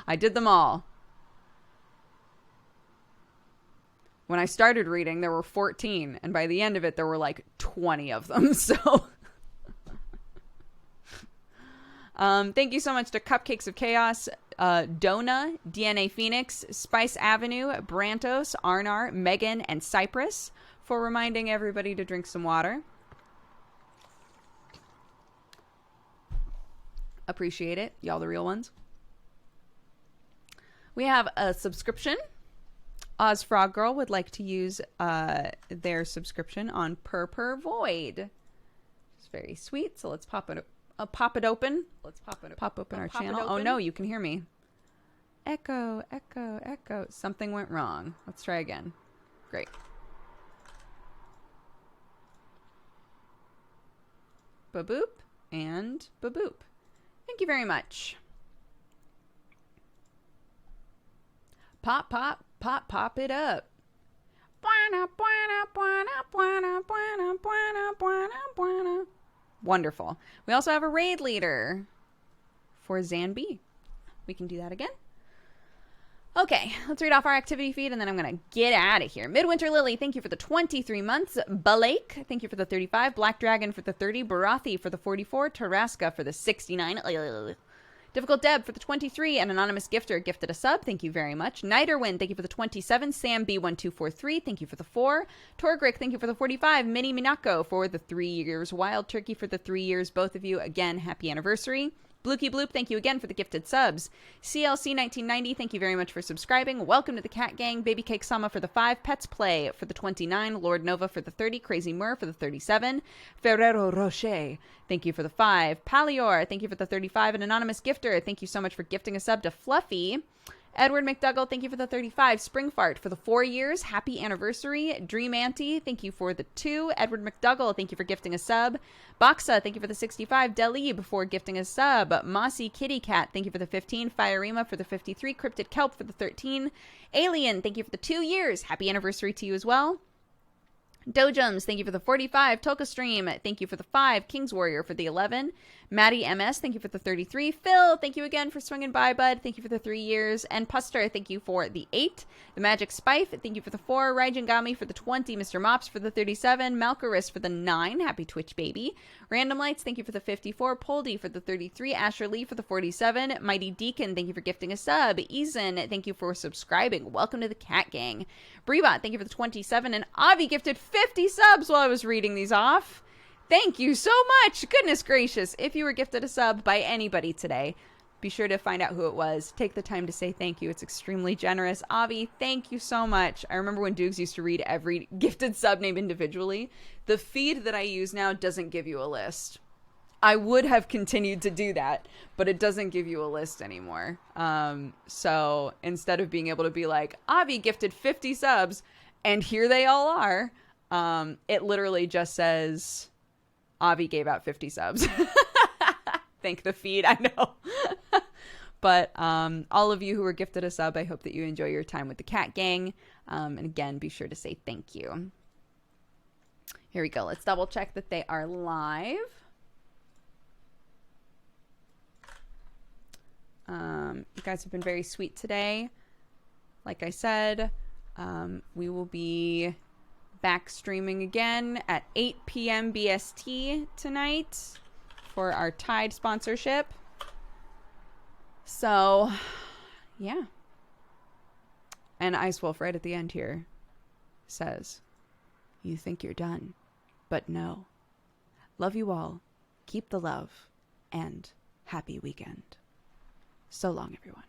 I did them all. When I started reading, there were 14. And by the end of it, there were like 20 of them. So thank you so much to Cupcakes of Chaos, Dona, DNA Phoenix, Spice Avenue, Brantos, Arnar, Megan, and Cypress for reminding everybody to drink some water. Appreciate it. Y'all the real ones. We have a subscription. Oz Frog Girl would like to use their subscription on Purpur Void. It's very sweet. So let's pop it open. Pop open our channel. Oh no, you can hear me. Echo, echo, echo. Something went wrong. Let's try again. Great. Ba-boop and ba-boop. Thank you very much. Pop, pop, pop, pop it up. Wonderful. We also have a raid leader for Zanby. We can do that again. Okay, let's read off our activity feed, and then I'm going to get out of here. Midwinter Lily, thank you for the 23 months. Balake, thank you for the 35. Black Dragon for the 30. Barathi for the 44. Taraska for the 69. Difficult Deb for the 23. An anonymous gifter gifted a sub. Thank you very much. Niderwin, thank you for the 27. Sam B1243, thank you for the 4. Torgrick, thank you for the 45. Minnie Minako for the 3 years. Wild Turkey for the 3 years. Both of you, again, happy anniversary. Blooky Bloop, thank you again for the gifted subs. CLC1990, thank you very much for subscribing. Welcome to the Cat Gang. Baby Cake Sama for the 5. Pets Play for the 29. Lord Nova for the 30. Crazy Mur for the 37. Ferrero Rocher, thank you for the 5. Palior, thank you for the 35. An anonymous gifter, thank you so much for gifting a sub to Fluffy. Edward McDougall, thank you for the 35. Spring Fart for the 4 years. Happy anniversary. Dream Auntie, thank you for the 2. Edward McDougall, thank you for gifting a sub. Boxa, thank you for the 65. Delib for gifting a sub. Mossy Kitty Cat, thank you for the 15. Fireema for the 53. Cryptid Kelp for the 13. Alien, thank you for the 2 years. Happy anniversary to you as well. Dojums, thank you for the 45. Toka Stream, thank you for the 5. King's Warrior for the 11. Maddie MS, thank you for the 33. Phil, thank you again for swinging by, bud. Thank you for the 3 years. And Puster, thank you for the 8. The Magic Spife, thank you for the 4. Raijangami for the 20. Mr. Mops for the 37. Malcaris for the 9. Happy Twitch, baby. Random Lights, thank you for the 54. Poldy for the 33. Asher Lee for the 47. Mighty Deacon, thank you for gifting a sub. Eason, thank you for subscribing. Welcome to the Cat Gang. Breebot, thank you for the 27. And Avi gifted 50 subs while I was reading these off. Thank you so much. Goodness gracious. If you were gifted a sub by anybody today, Be sure to find out who it was. Take the time to say thank you. It's extremely generous. Avi, thank you so much. I remember when Doogs used to read every gifted sub name individually. The feed that I use now doesn't give you a list. I would have continued to do that, but it doesn't give you a list anymore. So instead of being able to be like, Avi gifted 50 subs, and here they all are, it literally just says, Avi gave out 50 subs. Thank the feed, I know. But all of you who were gifted a sub, I hope that you enjoy your time with the cat gang. And again, be sure to say thank you. Here we go. Let's double check that they are live. You guys have been very sweet today. Like I said, we will be back streaming again at 8 p.m. BST tonight for our Tide sponsorship. So, yeah. And Ice Wolf right at the end here says, you think you're done, but no. Love you all. Keep the love, and happy weekend. So long, everyone.